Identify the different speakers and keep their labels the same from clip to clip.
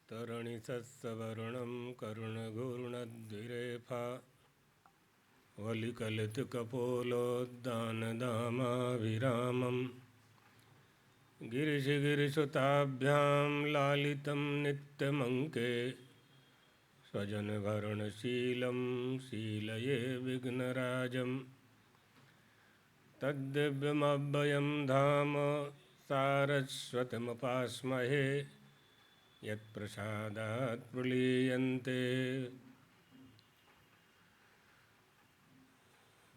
Speaker 1: तरणिसत्सवर्णं करुणघूर्णद्विरेफा वलिकलितकपोलोद्दानदामाभिरामं गिरिशिगिरिसुताभ्यां लालितं नित्यमङ्के स्वजनभरणशीलं शीलये विघ्नराजं तद्दिव्यमभयं धाम सारस्वतमुपास्महे यत्प्रसादात् प्रलीयन्ते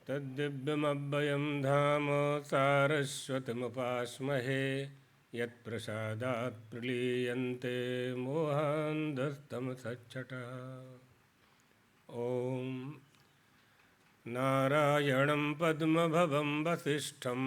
Speaker 1: तद्दिव्यमभयं धाम सारस्वतमुपास्महे यत्प्रसादात् प्रलीयन्ते मोहान्धस्तमसच्चटः। ॐ नारायणं पद्मभवं वसिष्ठं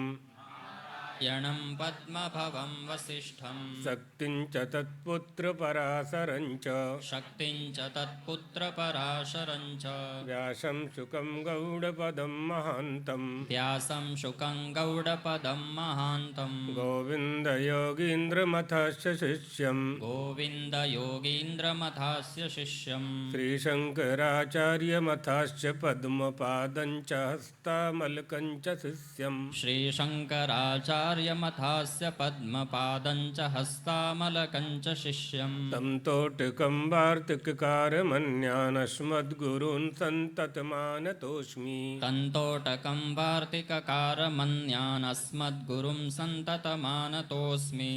Speaker 2: पद्मभवं वसिष्ठं
Speaker 1: शक्तिं च तत्पुत्रपराशरं च
Speaker 2: शक्तिं च तत्पुत्रपराशरं च
Speaker 1: व्यासं शुकं गौडपदं महान्तं
Speaker 2: व्यासं शुकं गौडपदं महान्तं
Speaker 1: गोविन्दयोगीन्द्रमथस्य शिष्यं
Speaker 2: गोविन्दयोगीन्द्रमथास्य शिष्यं
Speaker 1: श्रीशङ्कराचार्यमथास्य पद्मपादं च हस्तामलकं च शिष्यं
Speaker 2: श्रीशङ्कराचार्यमथास्य पद्मपादं च हस्तामलकं च शिष्यं
Speaker 1: तं तोटकं वार्तिककारमन्यानस्मद्गुरून् सन्ततमानतोऽस्मि
Speaker 2: तन्तोटकं वार्तिककारमन्यानस्मद्गुरुं सन्ततमानतोऽस्मि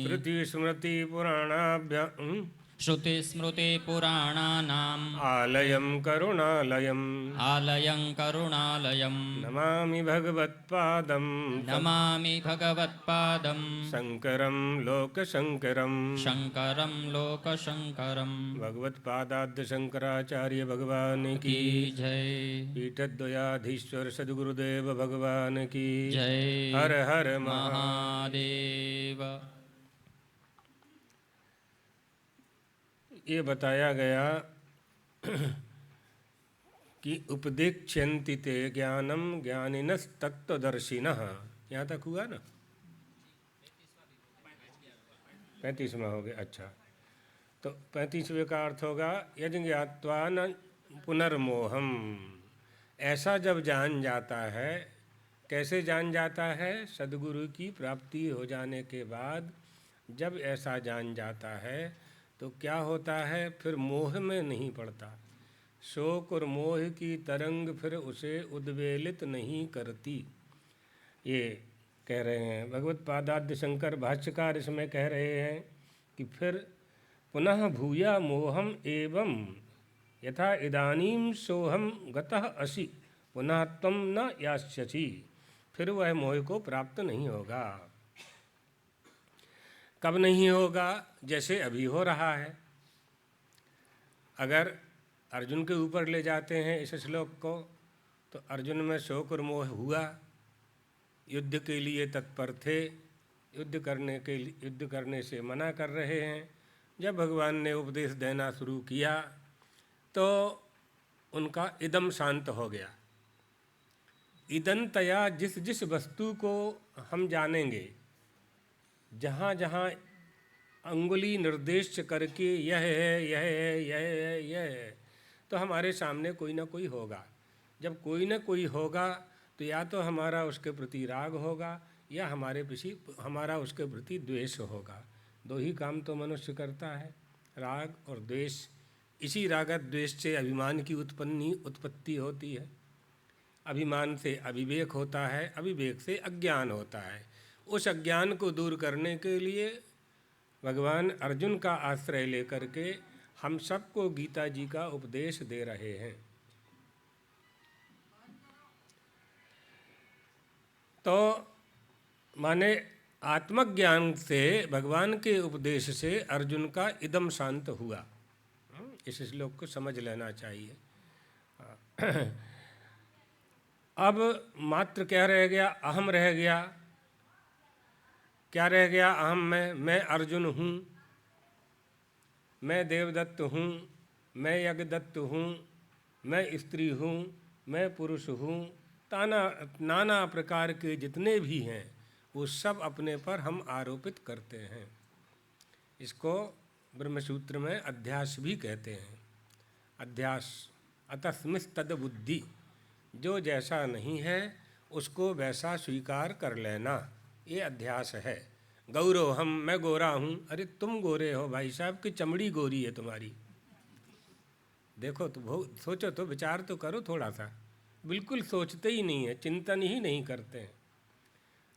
Speaker 2: श्रुतिस्मृतिपुराणानाम्
Speaker 1: आलयं करुणालयं नमामि भगवत्पादं शङ्करं लोकशङ्करं भगवत्पादाद्य शंकराचार्य भगवान की
Speaker 2: जय।
Speaker 1: पीठद्वयाधीश्वर सद्गुरुदेव भगवान की
Speaker 2: जय।
Speaker 1: हर हर
Speaker 2: महादेव।
Speaker 1: ये बताया गया कि उपदेक्ष्यन्ति ते ज्ञानम ज्ञानिनस्तत्त्वदर्शिनः। यहाँ तक हुआ ना? 35वां हो गया। अच्छा, तो 35वें का अर्थ होगा यज्ञात्वा न पुनर्मोहम। ऐसा जब जान जाता है, कैसे जान जाता है? सद्गुरु की प्राप्ति हो जाने के बाद जब ऐसा जान जाता है तो क्या होता है? फिर मोह में नहीं पड़ता। शोक और मोह की तरंग फिर उसे उद्वेलित नहीं करती। ये कह रहे हैं भगवत पादाद्य शंकर भाष्यकार। इसमें कह रहे हैं कि फिर पुनः भूया मोहम एवं यथा इदानीं सोहम गतः असि पुनः त्वं न यास्यसि। फिर वह मोह को प्राप्त नहीं होगा। कब नहीं होगा? जैसे अभी हो रहा है। अगर अर्जुन के ऊपर ले जाते हैं इस श्लोक को, तो अर्जुन में शोक और मोह हुआ, युद्ध के लिए तत्पर थे, युद्ध करने से मना कर रहे हैं। जब भगवान ने उपदेश देना शुरू किया तो उनका इदम शांत हो गया। इदंतया जिस जिस वस्तु को हम जानेंगे, जहाँ जहाँ अंगुली निर्देश करके यह है, यह है, यह है, यह है, तो हमारे सामने कोई ना कोई होगा। जब कोई ना कोई होगा तो या तो हमारा उसके प्रति राग होगा या हमारा उसके प्रति द्वेष होगा। दो ही काम तो मनुष्य करता है, राग और द्वेष। इसी राग द्वेष से अभिमान की उत्पत्ति होती है। अभिमान से अविवेक होता है, अविवेक से अज्ञान होता है। उस अज्ञान को दूर करने के लिए भगवान अर्जुन का आश्रय लेकर के हम सबको गीता जी का उपदेश दे रहे हैं। तो माने आत्मज्ञान से, भगवान के उपदेश से अर्जुन का इदम शांत हुआ। इस श्लोक को समझ लेना चाहिए। अब मात्र क्या रह गया? अहम रह गया। क्या रह गया? अहम में मैं अर्जुन हूँ, मैं देवदत्त हूँ, मैं यज्ञदत्त हूँ, मैं स्त्री हूँ, मैं पुरुष हूँ। नाना प्रकार के जितने भी हैं वो सब अपने पर हम आरोपित करते हैं। इसको ब्रह्मसूत्र में अध्यास भी कहते हैं। अध्यास अतस्मिस्तद बुद्धि, जो जैसा नहीं है उसको वैसा स्वीकार कर लेना, ये अध्यास है। गौरव हम, मैं गोरा हूँ, अरे तुम गोरे हो भाई साहब की चमड़ी गोरी है तुम्हारी। देखो तो सोचो तो, विचार तो करो थोड़ा सा। बिल्कुल सोचते ही नहीं है, चिंतन ही नहीं करते हैं।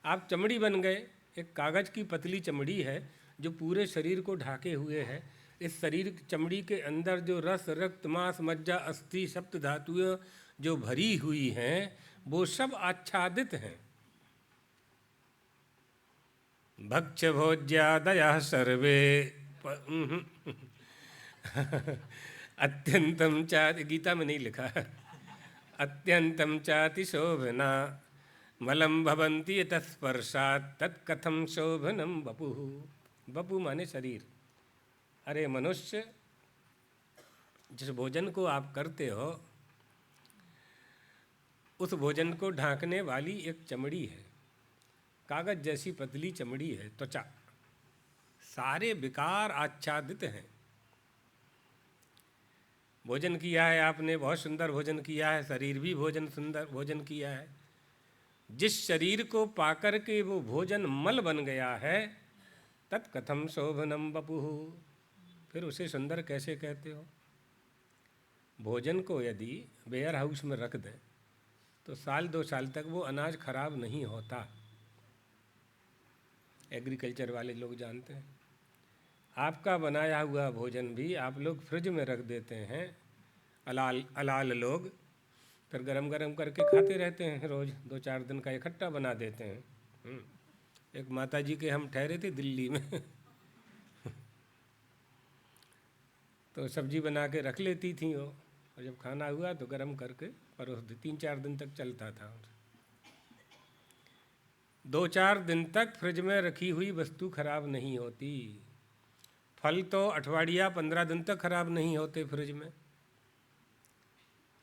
Speaker 1: आप चमड़ी बन गए, एक कागज़ की पतली चमड़ी है जो पूरे शरीर को ढाके हुए है। इस शरीर चमड़ी के अंदर जो रस, रक्त, मांस, मज्जा, अस्थि, सप्त धातुएं जो भरी हुई हैं, वो सब आच्छादित हैं। भक्ष भोज्यादयः सर्वे अत्यंतम चाति, गीता में नहीं लिखा है, अत्यंतम चाति शोभना मलम भवन्ति तत्स्पर्शात् तत्कथम शोभनम वपुः। वपु माने शरीर। अरे मनुष्य, जिस भोजन को आप करते हो उस भोजन को ढांकने वाली एक चमड़ी है, कागज जैसी पतली चमड़ी है, त्वचा। सारे विकार आच्छादित हैं। भोजन किया है आपने, बहुत सुंदर भोजन किया है, शरीर भी सुंदर भोजन किया है। जिस शरीर को पाकर के वो भोजन मल बन गया है, तत्कथम शोभनम वपुः, फिर उसे सुंदर कैसे कहते हो? भोजन को यदि वेयर हाउस में रख दें तो साल 2 साल तक वो अनाज खराब नहीं होता। एग्रीकल्चर वाले लोग जानते हैं। आपका बनाया हुआ भोजन भी आप लोग फ्रिज में रख देते हैं, अलाल लोग, फिर गरम गरम करके खाते रहते हैं रोज़, 2-4 दिन का इकट्ठा बना देते हैं। एक माता जी के हम ठहरे थे दिल्ली में तो सब्जी बना के रख लेती थी वो, और जब खाना हुआ तो गरम करके परोस दी। 3-4 दिन तक चलता था। 2-4 दिन तक फ्रिज में रखी हुई वस्तु खराब नहीं होती। फल तो अठवाडिया 15 दिन तक खराब नहीं होते फ्रिज में,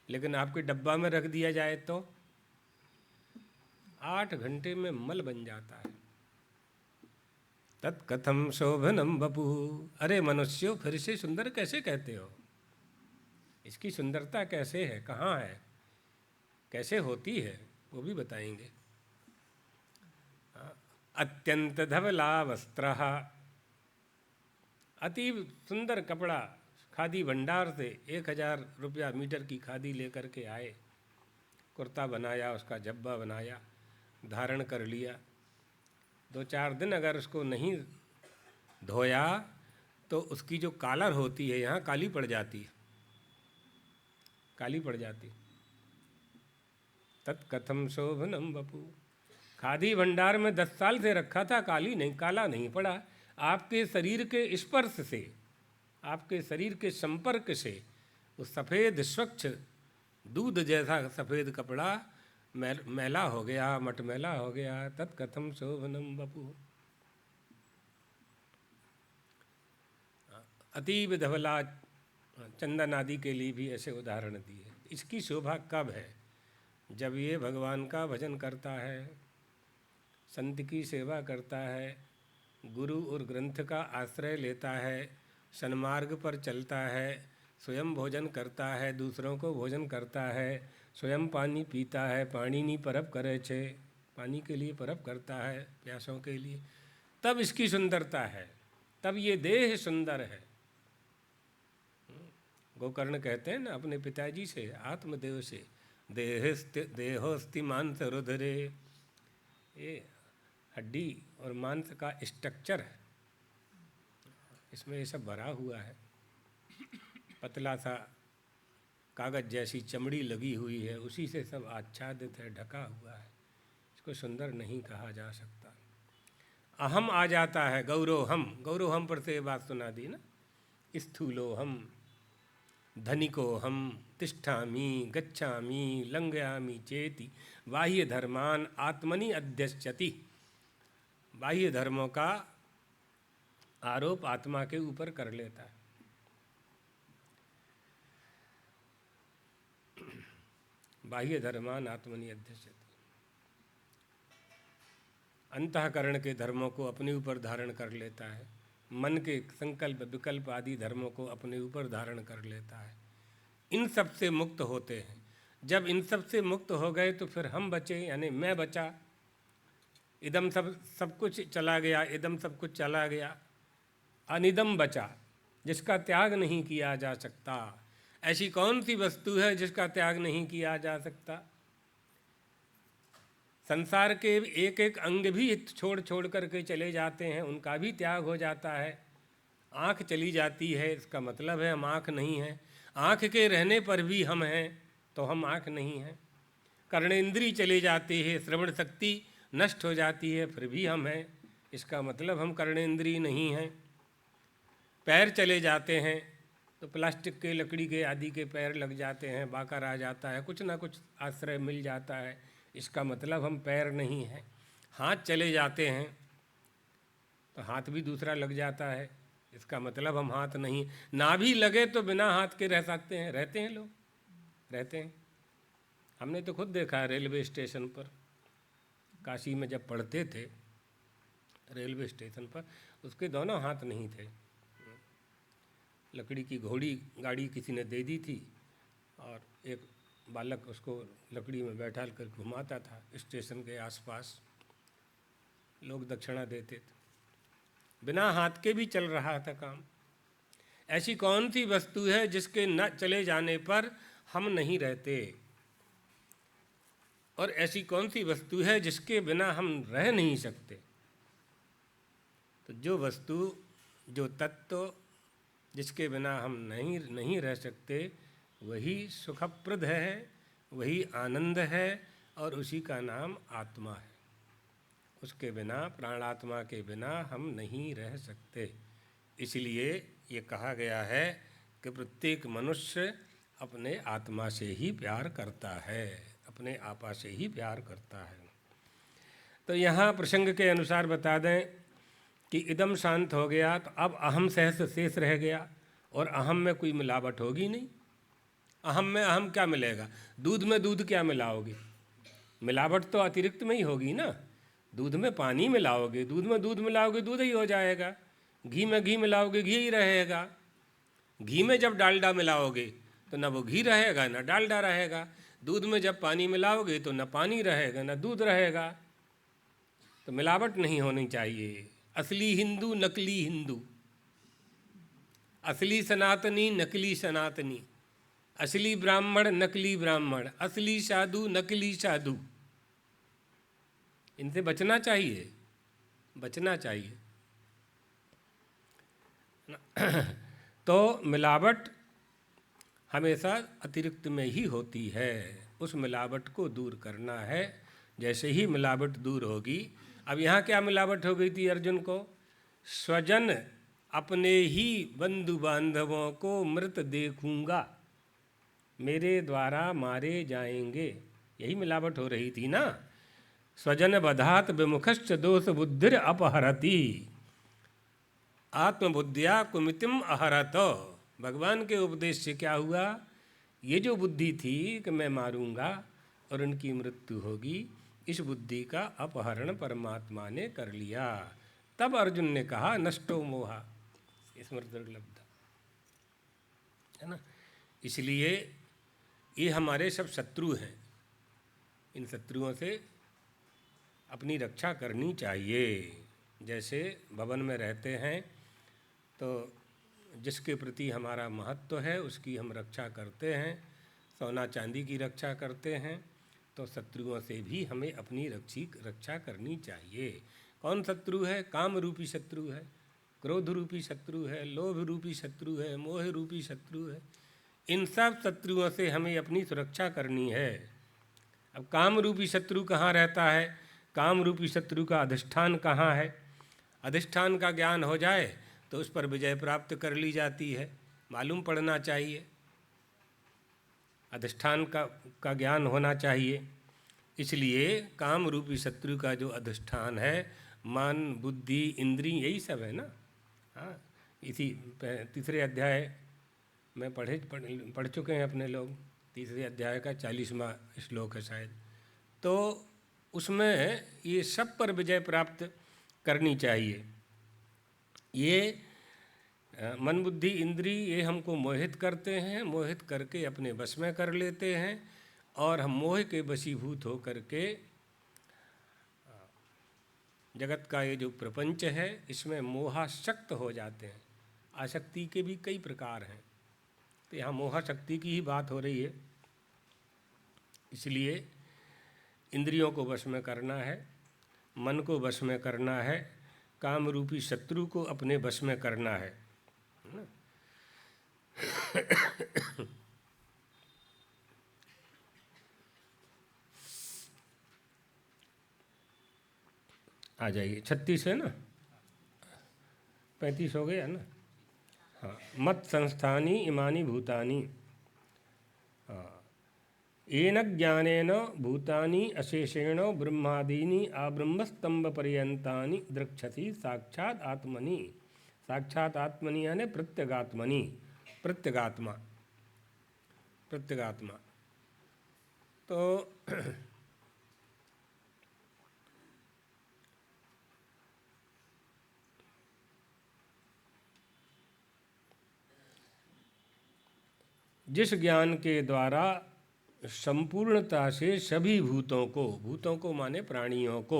Speaker 1: लेकिन आपके डब्बा में रख दिया जाए तो 8 घंटे में मल बन जाता है। तत्कथम शोभनम वपुः। अरे मनुष्यों, फिर से सुंदर कैसे कहते हो? इसकी सुंदरता कैसे है, कहाँ है, कैसे होती है, वो भी बताएंगे। अत्यंत धवला वस्त्रः, अति सुंदर कपड़ा, खादी भंडार से 1000 रुपया मीटर की खादी लेकर के आए, कुर्ता बनाया, उसका जब्बा बनाया, धारण कर लिया। 2-4 दिन अगर उसको नहीं धोया तो उसकी जो कॉलर होती है यहाँ काली पड़ जाती है, काली पड़ जाती। तत्कथम शोभनम वपुः। खादी भंडार में 10 साल से रखा था, काला नहीं पड़ा। आपके शरीर के स्पर्श से, आपके शरीर के संपर्क से वो सफ़ेद स्वच्छ दूध जैसा सफ़ेद कपड़ा मैला हो गया, मटमैला हो गया। तत्कथम शोभनम वपुः। अतीब धवला, चंदन आदि के लिए भी ऐसे उदाहरण दिए। इसकी शोभा कब है? जब ये भगवान का भजन करता है, संत की सेवा करता है, गुरु और ग्रंथ का आश्रय लेता है, सन्मार्ग पर चलता है, स्वयं भोजन करता है, दूसरों को भोजन करता है, स्वयं पानी पीता है, पानी नहीं परब करे छे, पानी के लिए परब करता है, प्यासों के लिए, तब इसकी सुंदरता है, तब ये देह सुंदर है। गोकर्ण कहते हैं ना अपने पिताजी से, आत्मदेव से, देहोस्ति मांस रुधिरे, ये हड्डी और मांस का स्ट्रक्चर है, इसमें ये सब भरा हुआ है। पतला सा कागज जैसी चमड़ी लगी हुई है, उसी से सब आच्छादित है, ढका हुआ है। इसको सुंदर नहीं कहा जा सकता। अहम आ जाता है, गौरव हम पर से ये बात सुना दी ना। स्थूलो हम, धनिको हम, तिष्ठामि गच्छामि लंघयामि चेति बाह्य धर्मान आत्मनि अध्यस्यति। बाह्य धर्मों का आरोप आत्मा के ऊपर कर लेता है। बाह्य धर्मान आत्मनि अध्यस्यति, अंतःकरण के धर्मों को अपने ऊपर धारण कर लेता है। मन के संकल्प विकल्प आदि धर्मों को अपने ऊपर धारण कर लेता है। इन सब से मुक्त होते हैं। जब इन सब से मुक्त हो गए तो फिर हम बचे, यानी मैं बचा। इदम सब कुछ चला गया, इदम सब कुछ चला गया, अनिदम बचा, जिसका त्याग नहीं किया जा सकता। ऐसी कौन सी वस्तु है जिसका त्याग नहीं किया जा सकता? संसार के एक एक अंग भी छोड़ छोड़ करके चले जाते हैं, उनका भी त्याग हो जाता है। आँख चली जाती है, इसका मतलब है हम आँख नहीं हैं। आँख के रहने पर भी हम हैं, तो हम आँख नहीं हैं। कर्णेंद्री चली जाती है, श्रवण शक्ति नष्ट हो जाती है, फिर भी हम हैं, इसका मतलब हम कर्णेंद्री नहीं हैं। पैर चले जाते हैं तो प्लास्टिक के, लकड़ी के आदि के पैर लग जाते हैं, बाकर आ जाता है, कुछ ना कुछ आश्रय मिल जाता है, इसका मतलब हम पैर नहीं हैं। हाथ चले जाते हैं तो हाथ भी दूसरा लग जाता है, इसका मतलब हम हाथ नहीं। ना भी लगे तो बिना हाथ के रह सकते हैं, रहते हैं लोग, रहते हैं। हमने तो खुद देखा है रेलवे स्टेशन पर, काशी में जब पढ़ते थे रेलवे स्टेशन पर, उसके दोनों हाथ नहीं थे। लकड़ी की घोड़ी गाड़ी किसी ने दे दी थी और एक बालक उसको लकड़ी में बैठा कर घुमाता था स्टेशन के आसपास, लोग दक्षिणा देते थे। बिना हाथ के भी चल रहा था काम। ऐसी कौन सी वस्तु है जिसके न चले जाने पर हम नहीं रहते? और ऐसी कौन सी वस्तु है जिसके बिना हम रह नहीं सकते? तो जो वस्तु, जो तत्व जिसके बिना हम नहीं रह सकते, वही सुखप्रद है, वही आनंद है, और उसी का नाम आत्मा है। उसके बिना, प्राणात्मा के बिना हम नहीं रह सकते। इसलिए ये कहा गया है कि प्रत्येक मनुष्य अपने आत्मा से ही प्यार करता है, अपने आपा से ही प्यार करता है। तो यहाँ प्रसंग के अनुसार बता दें कि इदम शांत हो गया तो अब अहम सहस शेष रह गया, और अहम में कोई मिलावट होगी नहीं। अहम में अहम क्या मिलेगा? दूध में दूध क्या मिलाओगे? मिलावट तो अतिरिक्त में ही होगी ना। दूध में पानी मिलाओगे, दूध में दूध मिलाओगे, दूध ही हो जाएगा। घी में घी मिलाओगे, घी ही रहेगा। घी में जब डालडा मिलाओगे तो ना वो घी रहेगा ना डालडा रहेगा। दूध में जब पानी मिलाओगे तो ना पानी रहेगा ना दूध रहेगा। तो मिलावट नहीं होनी चाहिए। असली हिंदू नकली हिंदू, असली सनातनी नकली सनातनी, असली ब्राह्मण नकली ब्राह्मण, असली साधु नकली साधु, इनसे बचना चाहिए, बचना चाहिए। तो मिलावट हमेशा अतिरिक्त में ही होती है, उस मिलावट को दूर करना है। जैसे ही मिलावट दूर होगी, अब यहाँ क्या मिलावट हो गई थी अर्जुन को? स्वजन अपने ही बंधु बांधवों को मृत देखूंगा, मेरे द्वारा मारे जाएंगे, यही मिलावट हो रही थी ना। स्वजन बधात विमुखश्च दोष बुद्धिर अपहरति, आत्मबुद्धिया कुमितिम अहरत। भगवान के उपदेश से क्या हुआ? ये जो बुद्धि थी कि मैं मारूंगा और उनकी मृत्यु होगी, इस बुद्धि का अपहरण परमात्मा ने कर लिया। तब अर्जुन ने कहा नष्टो मोहा स्मृतिर्लब्धा, है ना। इसलिए ये हमारे सब शत्रु हैं, इन शत्रुओं से अपनी रक्षा करनी चाहिए। जैसे भवन में रहते हैं तो जिसके प्रति हमारा महत्व है उसकी हम रक्षा करते हैं, सोना चांदी की रक्षा करते हैं, तो शत्रुओं से भी हमें अपनी रक्षा करनी चाहिए। कौन शत्रु है? काम रूपी शत्रु है, क्रोध रूपी शत्रु है, लोभ रूपी शत्रु है, मोह रूपी शत्रु है। इन सब शत्रुओं से हमें अपनी सुरक्षा करनी है। अब काम रूपी शत्रु कहाँ रहता है? काम रूपी शत्रु का अधिष्ठान कहाँ है? अधिष्ठान का ज्ञान हो जाए तो उस पर विजय प्राप्त कर ली जाती है, मालूम पड़ना चाहिए, अधिष्ठान का ज्ञान होना चाहिए। इसलिए काम रूपी शत्रु का जो अधिष्ठान है, मन बुद्धि इंद्री, यही सब है ना। हाँ, इसी तीसरे अध्याय में पढ़ चुके हैं अपने लोग, तीसरे अध्याय का 40वां श्लोक है शायद। तो उसमें ये सब पर विजय प्राप्त करनी चाहिए। ये मन बुद्धि इंद्री ये हमको मोहित करते हैं, मोहित करके अपने वश में कर लेते हैं और हम मोह के वशीभूत हो करके जगत का ये जो प्रपंच है इसमें मोहासक्त हो जाते हैं। आसक्ति के भी कई प्रकार हैं, तो यहाँ मोहाशक्ति की ही बात हो रही है। इसलिए इंद्रियों को वश में करना है, मन को वश में करना है, काम रूपी शत्रु को अपने वश में करना है ना? आ जाइए, 36 है ना, 35 हो गया ना। हाँ, मत संस्थानी इमानी भूतानि, येन ज्ञानेन भूतानि अशेषेण ब्रह्मादीनि आब्रह्मस्तंभ पर्यंतानि द्रक्षति साक्षात आत्मनि। साक्षात आत्मनि यानी प्रत्यगात्मनि, प्रत्यगात्मा, प्रत्यगात्मा। तो जिस ज्ञान के द्वारा संपूर्णता से सभी भूतों को माने प्राणियों को,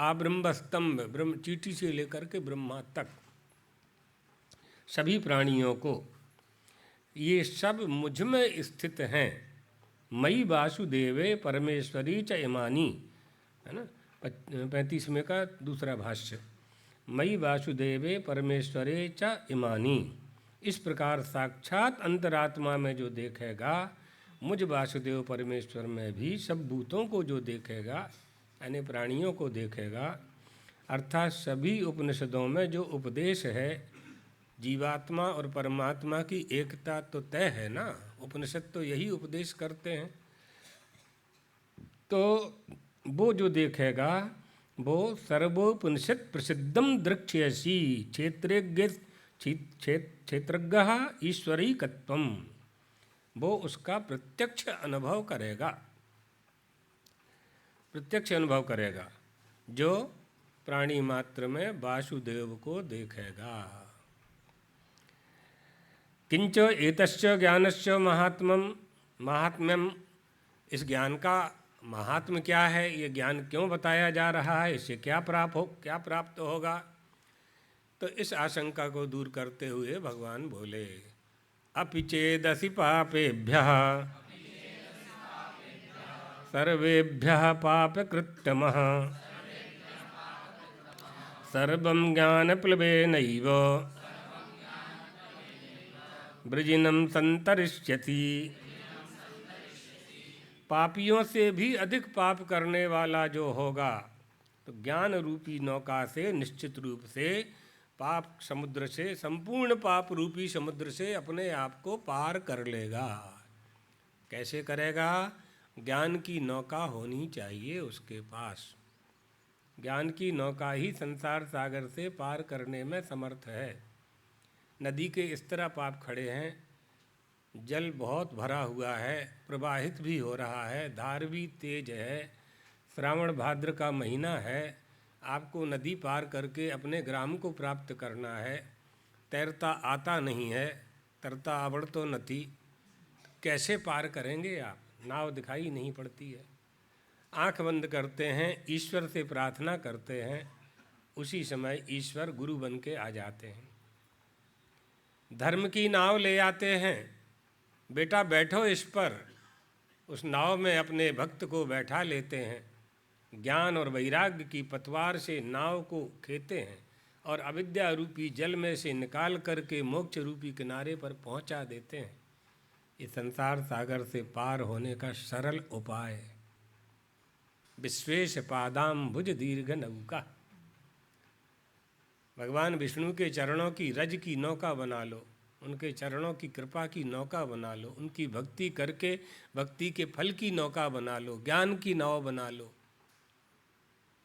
Speaker 1: आब्रह्म स्तंभ, ब्रह्म चीटी से लेकर के ब्रह्मा तक सभी प्राणियों को, ये सब मुझ में स्थित हैं। मयि वासुदेवे परमेश्वरी च इमानी, है ना, 35वें का दूसरा भाष्य। मयि वासुदेवे परमेश्वरे च इमानी, इस प्रकार साक्षात अंतरात्मा में जो देखेगा, मुझ वासुदेव परमेश्वर में भी सब भूतों को जो देखेगा यानी प्राणियों को देखेगा, अर्थात सभी उपनिषदों में जो उपदेश है जीवात्मा और परमात्मा की एकता तो तय है ना, उपनिषद तो यही उपदेश करते हैं। तो वो जो देखेगा वो सर्वोपनिषद प्रसिद्धम द्रक्ष्यसि क्षेत्रज्ञ ईश्वरीकत्वम, वो उसका प्रत्यक्ष अनुभव करेगा, प्रत्यक्ष अनुभव करेगा जो प्राणी मात्र में वासुदेव को देखेगा। किंच एतस्य ज्ञानस्य महात्म्यम, इस ज्ञान का महात्म्य क्या है, ये ज्ञान क्यों बताया जा रहा है, इससे क्या प्राप्त होगा। तो इस आशंका को दूर करते हुए भगवान बोले, अपि चेदसि पापेभ्यः सर्वेभ्यः पापकृत्तमः सर्वं ज्ञानप्लवेनैव वृजिनं संतरिष्यति। पापियों से भी अधिक पाप करने वाला जो होगा तो ज्ञान रूपी नौका से निश्चित रूप से पाप समुद्र से, संपूर्ण पाप रूपी समुद्र से अपने आप को पार कर लेगा। कैसे करेगा? ज्ञान की नौका होनी चाहिए उसके पास। ज्ञान की नौका ही संसार सागर से पार करने में समर्थ है। नदी के इस तरह पाप खड़े हैं, जल बहुत भरा हुआ है, प्रवाहित भी हो रहा है, धार भी तेज है, श्रावण भाद्र का महीना है, आपको नदी पार करके अपने ग्राम को प्राप्त करना है। तैरता आता नहीं है, तरता आवड़ तो नथी, कैसे पार करेंगे आप? नाव दिखाई नहीं पड़ती है। आंख बंद करते हैं, ईश्वर से प्रार्थना करते हैं, उसी समय ईश्वर गुरु बन के आ जाते हैं। धर्म की नाव ले आते हैं, बेटा बैठो इस पर, उस नाव में अपने भक्त को बैठा लेते हैं। ज्ञान और वैराग्य की पतवार से नाव को खेते हैं और अविद्या रूपी जल में से निकाल करके मोक्ष रूपी किनारे पर पहुंचा देते हैं। ये संसार सागर से पार होने का सरल उपाय है। विश्वेश पादाम्बुज दीर्घ नौका, भगवान विष्णु के चरणों की रज की नौका बना लो, उनके चरणों की कृपा की नौका बना लो, उनकी भक्ति करके भक्ति के फल की नौका बना लो, ज्ञान की नाव बना लो।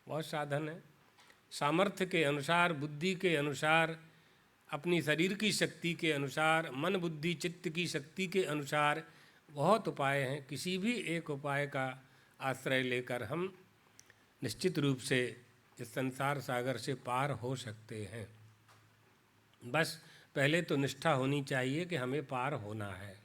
Speaker 1: बहुत साधन है। सामर्थ्य के अनुसार, बुद्धि के अनुसार, अपनी शरीर की शक्ति के अनुसार, मन बुद्धि चित्त की शक्ति के अनुसार बहुत उपाय हैं। किसी भी एक उपाय का आश्रय लेकर हम निश्चित रूप से इस संसार सागर से पार हो सकते हैं। बस पहले तो निष्ठा होनी चाहिए कि हमें पार होना है।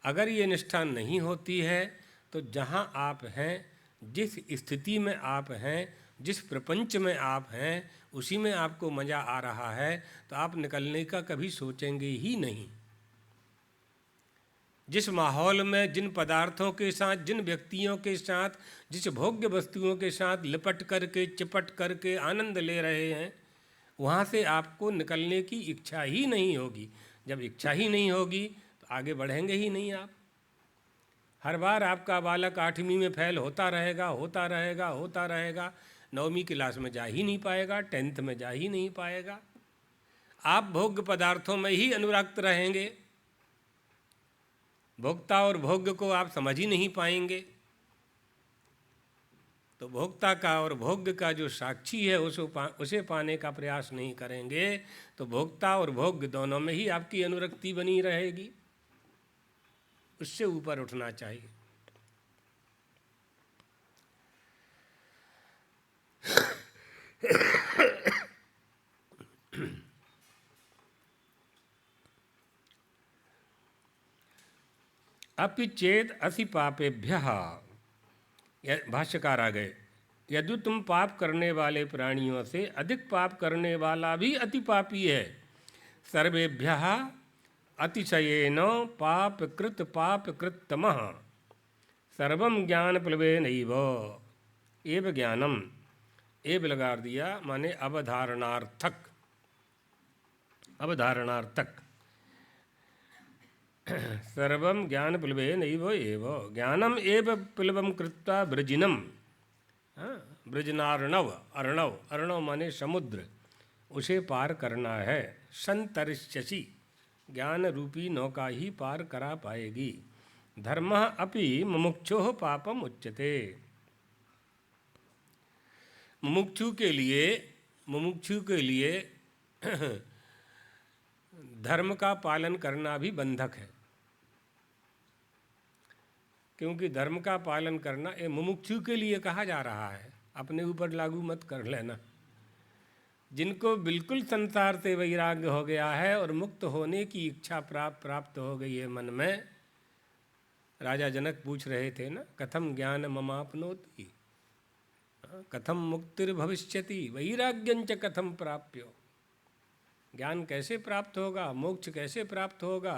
Speaker 1: अगर ये निष्ठा नहीं होती है तो जहाँ आप हैं, जिस स्थिति में आप हैं, जिस प्रपंच में आप हैं, उसी में आपको मज़ा आ रहा है तो आप निकलने का कभी सोचेंगे ही नहीं। जिस माहौल में, जिन पदार्थों के साथ, जिन व्यक्तियों के साथ, जिस भोग्य वस्तुओं के साथ लिपट करके, चिपट करके आनंद ले रहे हैं, वहाँ से आपको निकलने की इच्छा ही नहीं होगी। जब इच्छा ही नहीं होगी तो आगे बढ़ेंगे ही नहीं आप। हर बार आपका बालक 8वीं में फेल होता रहेगा, होता रहेगा, होता रहेगा, 9वीं क्लास में जा ही नहीं पाएगा, 10th में जा ही नहीं पाएगा। आप भोग्य पदार्थों में ही अनुरक्त रहेंगे, भोक्ता और भोग्य को आप समझ ही नहीं पाएंगे। तो भोक्ता का और भोग्य का जो साक्षी है उसे पाने का प्रयास नहीं करेंगे तो भोक्ता और भोग्य दोनों में ही आपकी अनुरक्ति बनी रहेगी। उससे ऊपर उठना चाहिए। अपि चेत असि पापेभ्यः, भाष्यकार आ गए, यदि तुम पाप करने वाले प्राणियों से अधिक पाप करने वाला भी अति पापी है। सर्वेभ्यः अतिशयेन पापकृततमः सर्वं ज्ञानप्लवेनैव। एव ज्ञानम, एव लगा दिया माने अवधारणार्थक, अवधारणार्थक। सर्वं ज्ञानप्लवेनैव एव ज्ञानम एव प्लवं कृत्वा वृजिनम, वृजनार्णव, अर्णव, अर्णव माने समुद्र, उसे पार करना है। संतरिष्यसि, ज्ञान रूपी नौका ही पार करा पाएगी। धर्म अपि मुमुक्षोः पापम उच्यते। मुमुक्षु के लिए धर्म का पालन करना भी बंधक है, क्योंकि धर्म का पालन करना ये मुमुक्षु के लिए कहा जा रहा है। अपने ऊपर लागू मत कर लेना। जिनको बिल्कुल संसार से वैराग्य हो गया है और मुक्त होने की इच्छा प्राप्त हो गई है मन में। राजा जनक पूछ रहे थे ना, कथम ज्ञान ममाप्नोति, कथम मुक्तिर्भविष्यति, वैराग्यंच कथम प्राप्यो। ज्ञान कैसे प्राप्त होगा, मोक्ष कैसे प्राप्त होगा,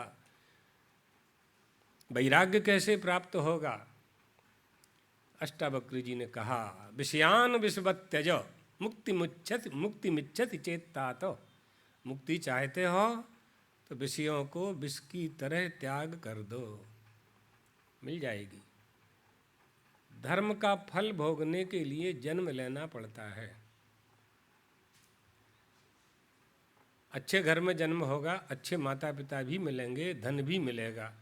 Speaker 1: वैराग्य कैसे प्राप्त होगा। अष्टावक्र जी ने कहा, विषयान विषवत् त्यज मुक्ति मिच्छति चेत्तात। मुक्ति चाहते हो तो विषयों को विष की तरह त्याग कर दो, मिल जाएगी। धर्म का फल भोगने के लिए जन्म लेना पड़ता है। अच्छे घर में जन्म होगा, अच्छे माता पिता भी मिलेंगे, धन भी मिलेगा,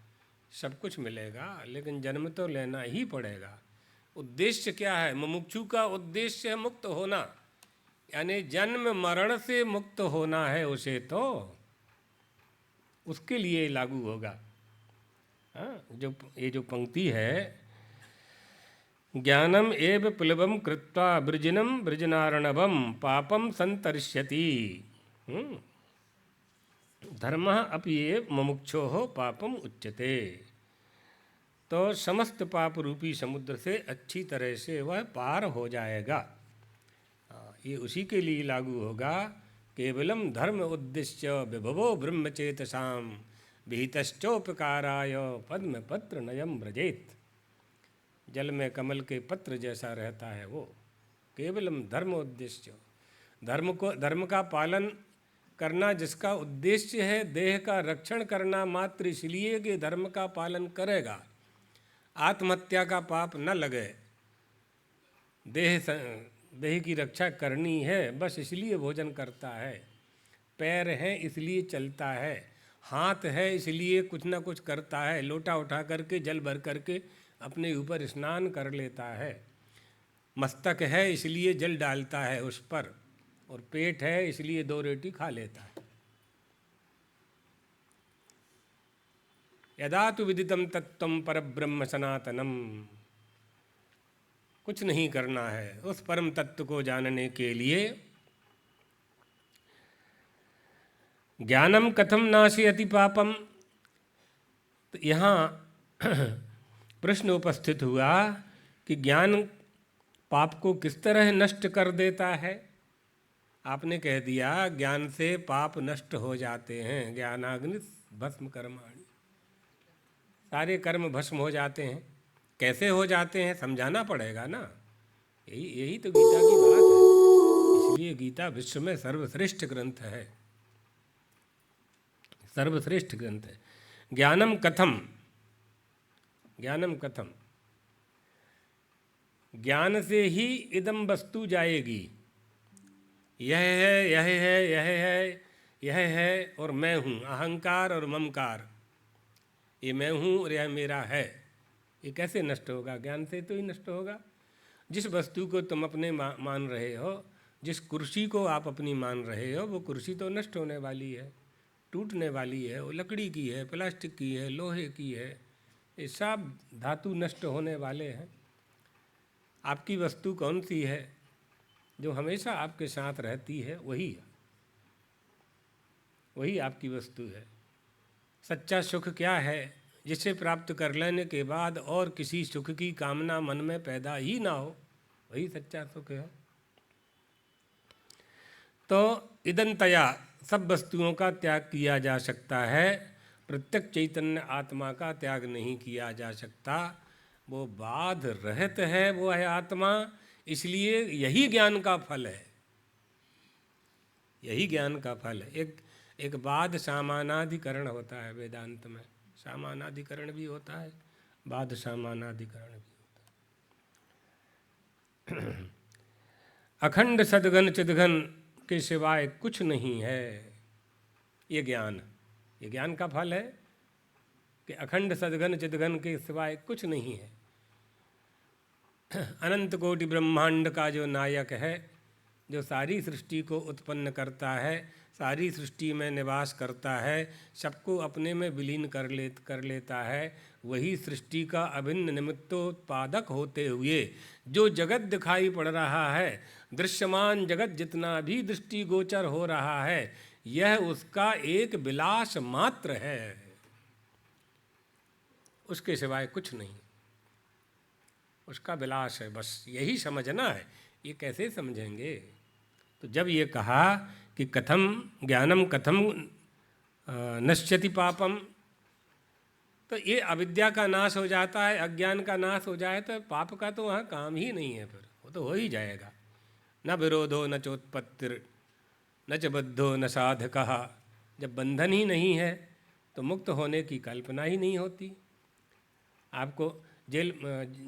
Speaker 1: सब कुछ मिलेगा, लेकिन जन्म तो लेना ही पड़ेगा। उद्देश्य क्या है? मुमुक्षु का उद्देश्य है मुक्त होना, यानी जन्म मरण से मुक्त होना है उसे, तो उसके लिए लागू होगा। जो ये जो पंक्ति है, ज्ञानम एव प्लवम कृत्वा वृजिनम वृजनार्णवम पापम संतरिष्यति। धर्म अपि मुमुक्षोः पापम उच्यते। तो समस्त पाप रूपी समुद्र से अच्छी तरह से वह पार हो जाएगा। ये उसी के लिए लागू होगा। केवलम धर्म उद्देश्य विभवो ब्रह्मचेतसाम विहितश्चोपकाराय पद्म पत्र नयम व्रजेत। जल में कमल के पत्र जैसा रहता है वो। केवलम धर्म उद्देश्य, धर्म का पालन करना जिसका उद्देश्य है देह का रक्षण करना मात्र, इसलिए कि धर्म का पालन करेगा, आत्महत्या का पाप न लगे, देह की रक्षा करनी है बस इसलिए भोजन करता है, पैर हैं इसलिए चलता है, हाथ है इसलिए कुछ ना कुछ करता है, लोटा उठा करके जल भर करके अपने ऊपर स्नान कर लेता है, मस्तक है इसलिए जल डालता है उस पर, और पेट है इसलिए 2 रोटी खा लेता है। यदा तु विदितम तत्त्वं परब्रह्म सनातनम, कुछ नहीं करना है उस परम तत्व को जानने के लिए। ज्ञानम कथम नाशयति पापम। तो यहाँ प्रश्न उपस्थित हुआ कि ज्ञान पाप को किस तरह नष्ट कर देता है। आपने कह दिया ज्ञान से पाप नष्ट हो जाते हैं, ज्ञानाग्नि भस्म कर्माणि, सारे कर्म भस्म हो जाते हैं। कैसे हो जाते हैं समझाना पड़ेगा ना, यही यही तो गीता की बात है। इसलिए गीता विश्व में सर्वश्रेष्ठ ग्रंथ है, सर्वश्रेष्ठ ग्रंथ है। ज्ञानम कथम, ज्ञानम कथम, ज्ञान से ही इदम वस्तु जाएगी। यह है, यह है, यह है, यह है और मैं हूँ, अहंकार और ममकार, ये मैं हूँ और यह मेरा है, ये कैसे नष्ट होगा? ज्ञान से तो ही नष्ट होगा। जिस वस्तु को तुम अपने मान रहे हो, जिस कुर्सी को आप अपनी मान रहे हो, वो कुर्सी तो नष्ट होने वाली है, टूटने वाली है। वो लकड़ी की है, प्लास्टिक की है, लोहे की है, ये सब धातु नष्ट होने वाले हैं। आपकी वस्तु कौन सी है जो हमेशा आपके साथ रहती है? वही आपकी वस्तु है। सच्चा सुख क्या है? जिसे प्राप्त कर लेने के बाद और किसी सुख की कामना मन में पैदा ही ना हो, वही सच्चा सुख है। तो इदंतया सब वस्तुओं का त्याग किया जा सकता है, प्रत्यक्ष चैतन्य आत्मा का त्याग नहीं किया जा सकता। वो बाध रहित है, वो है आत्मा। इसलिए यही ज्ञान का फल है, यही ज्ञान का फल है। एक बाध सामानाधिकरण होता है वेदांत में, सामानाधिकरण भी होता है, बाध सामानाधिकरण भी होता है। अखंड सदघन चिदघन के सिवाय कुछ नहीं है, ये ज्ञान का फल है कि अखंड सदघन चिदघन के सिवाय कुछ नहीं है। अनंत कोटि ब्रह्मांड का जो नायक है, जो सारी सृष्टि को उत्पन्न करता है, सारी सृष्टि में निवास करता है, सबको अपने में विलीन कर लेता है, वही सृष्टि का अभिन्न निमित्तोत्पादक होते हुए जो जगत दिखाई पड़ रहा है, दृश्यमान जगत जितना भी दृष्टि गोचर हो रहा है, यह उसका एक विलास मात्र है, उसके सिवाय कुछ नहीं, उसका विलास है, बस यही समझना है। ये कैसे समझेंगे? तो जब ये कहा कि कथम ज्ञानम कथम नश्यति पापम, तो ये अविद्या का नाश हो जाता है, अज्ञान का नाश हो जाए तो पाप का तो वहाँ काम ही नहीं है, फिर वो तो हो ही जाएगा। न विरोधो न चोत्पत्तिर न च बद्धो न साधकः। जब बंधन ही नहीं है तो मुक्त होने की कल्पना ही नहीं होती। आपको जेल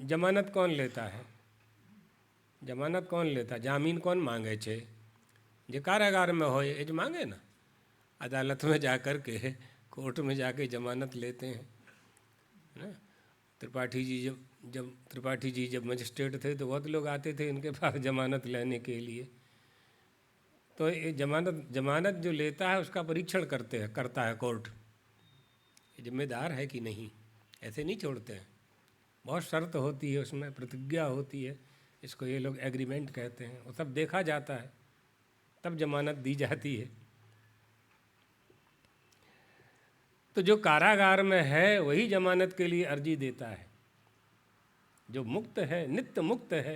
Speaker 1: जमानत कौन लेता है? जमानत कौन लेता? जामीन कौन मांगे छे? जो कारागार में हो ये मांगे ना, अदालत में जा कर के, कोर्ट में जाके जमानत लेते हैं ना। त्रिपाठी जी जब मजिस्ट्रेट थे तो बहुत लोग आते थे इनके पास जमानत लेने के लिए। तो ये जमानत जो लेता है उसका परीक्षण करता है कोर्ट, ये जिम्मेदार है कि नहीं, ऐसे नहीं छोड़ते हैं। बहुत शर्त होती है उसमें, प्रतिज्ञा होती है, इसको ये लोग एग्रीमेंट कहते हैं। वो सब देखा जाता है तब जमानत दी जाती है। तो जो कारागार में है वही जमानत के लिए अर्जी देता है, जो मुक्त है, नित्य मुक्त है,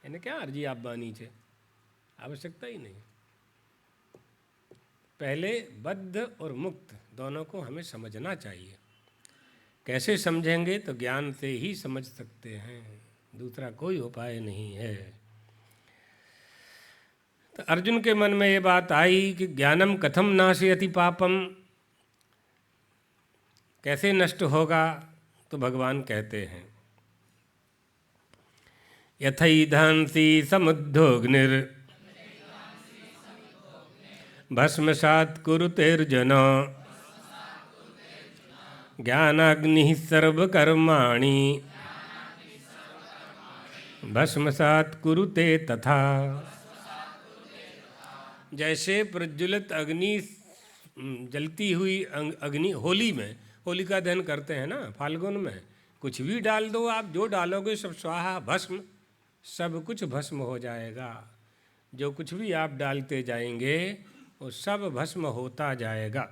Speaker 1: इन्हें क्या अर्जी आप बानी छे, आवश्यकता ही नहीं। पहले बद्ध और मुक्त दोनों को हमें समझना चाहिए। कैसे समझेंगे? तो ज्ञान से ही समझ सकते हैं, दूसरा कोई उपाय नहीं है। तो अर्जुन के मन में ये बात आई कि ज्ञानम कथम नाशयति पापम, कैसे नष्ट होगा? तो भगवान कहते हैं यथैधांसि समुद्धोऽग्निर् भस्मसात् कुरुतेर्जन ज्ञानाग्निः सर्वकर्माणि भस्मसात् कुरुते तथा। जैसे प्रज्वलित अग्नि, जलती हुई अग्नि, होली में होलिका दहन करते हैं ना, फाल्गुन में, कुछ भी डाल दो आप, जो डालोगे सब स्वाहा भस्म, सब कुछ भस्म हो जाएगा। जो कुछ भी आप डालते जाएंगे वो सब भस्म होता जाएगा।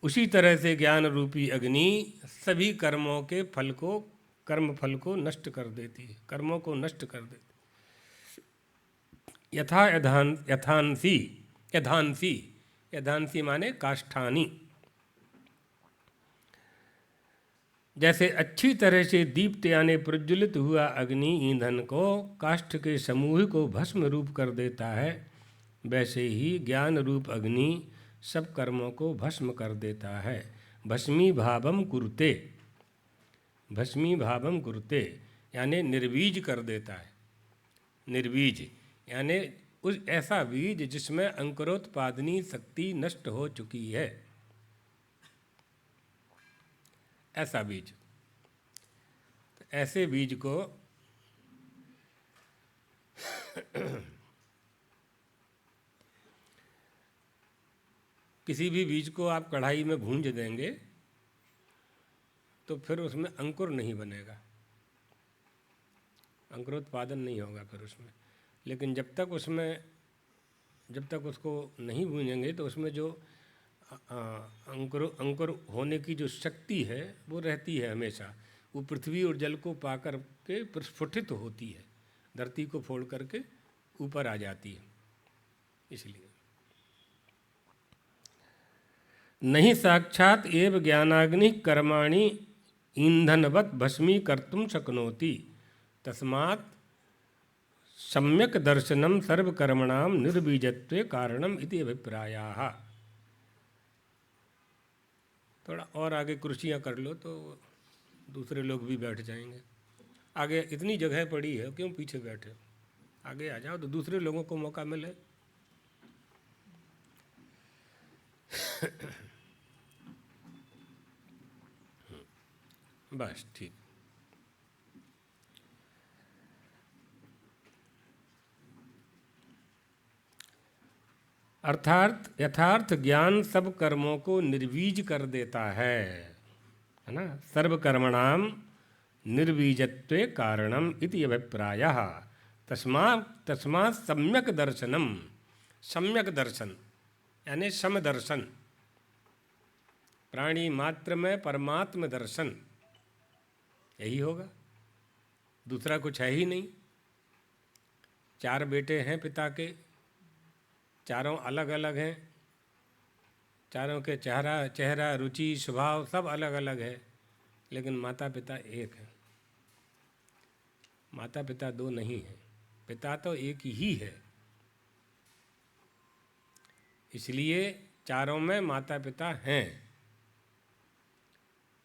Speaker 1: उसी तरह से ज्ञान रूपी अग्नि सभी कर्मों के फल को, कर्म फल को नष्ट कर देती है, कर्मों को नष्ट कर देती है। यथांसी, यथांसी, यथांसी माने काष्ठानी। जैसे अच्छी तरह से दीप्त यानी प्रज्वलित हुआ अग्नि ईंधन को, काष्ठ के समूह को भस्म रूप कर देता है, वैसे ही ज्ञान रूप अग्नि सब कर्मों को भस्म कर देता है। भस्मी भावम कुरुते, भस्मी भावम कुरुते यानी निर्बीज कर देता है। निर्बीज यानी उस ऐसा बीज जिसमें अंकुरोत्पादनी शक्ति नष्ट हो चुकी है, ऐसा बीज। तो ऐसे बीज को किसी भी बीज को आप कढ़ाई में भूंज देंगे तो फिर उसमें अंकुर नहीं बनेगा, अंकुरोत्पादन नहीं होगा फिर उसमें। लेकिन जब तक उसको नहीं भूंजेंगे तो उसमें जो अंकुर होने की जो शक्ति है वो रहती है हमेशा। वो पृथ्वी और जल को पाकर के प्रस्फुटित होती है, धरती को फोड़ करके ऊपर आ जाती है। इसलिए नहीं साक्षात एव ज्ञानाग्नि कर्माणि ईंधनवत भस्मी कर्तुम शक्नोति, तस्मात् सम्यक दर्शनम सर्वकर्मणाम निर्बीजत्वे कारणम इति अभिप्रायाः। थोड़ा और आगे कुर्सियाँ कर लो तो दूसरे लोग भी बैठ जाएंगे। आगे इतनी जगह पड़ी है, क्यों पीछे बैठे? आगे आ जाओ तो दूसरे लोगों को मौका मिले। बस ठीक। अर्थात यथार्थ ज्ञान सब कर्मों को निर्बीज कर देता है ना। सर्वकर्मणाम निर्बीजत्वे कारणम इति अभिप्रायः। तस्मात् सम्यक दर्शनम, सम्यक दर्शन यानी समदर्शन, प्राणी मात्र में परमात्म दर्शन, यही होगा, दूसरा कुछ है ही नहीं। चार बेटे हैं पिता के, चारों अलग अलग हैं, चारों के चेहरा रुचि स्वभाव सब अलग अलग है, लेकिन माता पिता एक है। माता पिता दो नहीं हैं, पिता तो एक ही है। इसलिए चारों में माता पिता हैं,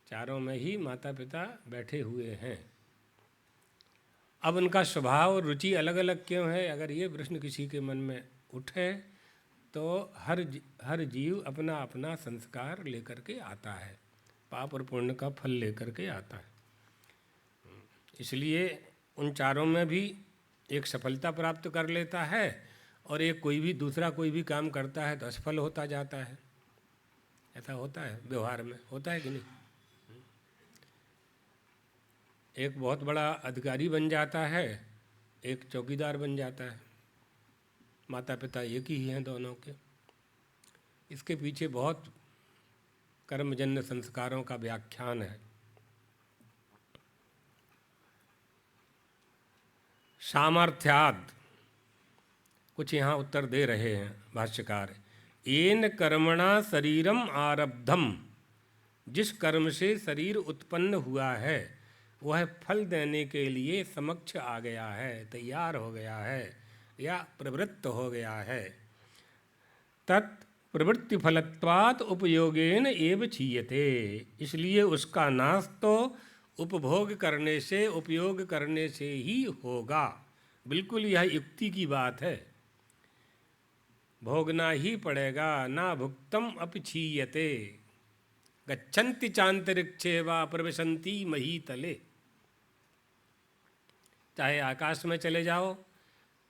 Speaker 1: चारों में ही माता पिता बैठे हुए हैं। अब उनका स्वभाव और रुचि अलग अलग क्यों है? अगर ये प्रश्न किसी के मन में उठे तो हर जीव अपना अपना संस्कार लेकर के आता है, पाप और पुण्य का फल लेकर के आता है। इसलिए उन चारों में भी एक सफलता प्राप्त कर लेता है और एक दूसरा कोई भी काम करता है तो असफल होता जाता है। ऐसा होता है, व्यवहार में होता है कि नहीं? एक बहुत बड़ा अधिकारी बन जाता है, एक चौकीदार बन जाता है। माता पिता एक ही हैं दोनों के। इसके पीछे बहुत कर्मजन्य संस्कारों का व्याख्यान है। सामर्थ्याद कुछ यहाँ उत्तर दे रहे हैं भाष्यकार। येन कर्मणा शरीरम आरब्धम, जिस कर्म से शरीर उत्पन्न हुआ है वह फल देने के लिए समक्ष आ गया है, तैयार हो गया है या प्रवृत्त हो गया है। तत् प्रवृत्ति फलत्वात् उपयोगेन एव क्षीयते, इसलिए उसका नाश तो उपभोग करने से, उपयोग करने से ही होगा। बिल्कुल यह युक्ति की बात है, भोगना ही पड़ेगा। ना भुक्तम अपक्षीयते, गच्छन्ति चांतरिक्षे वा प्रविशन्ति महीतले। चाहे आकाश में चले जाओ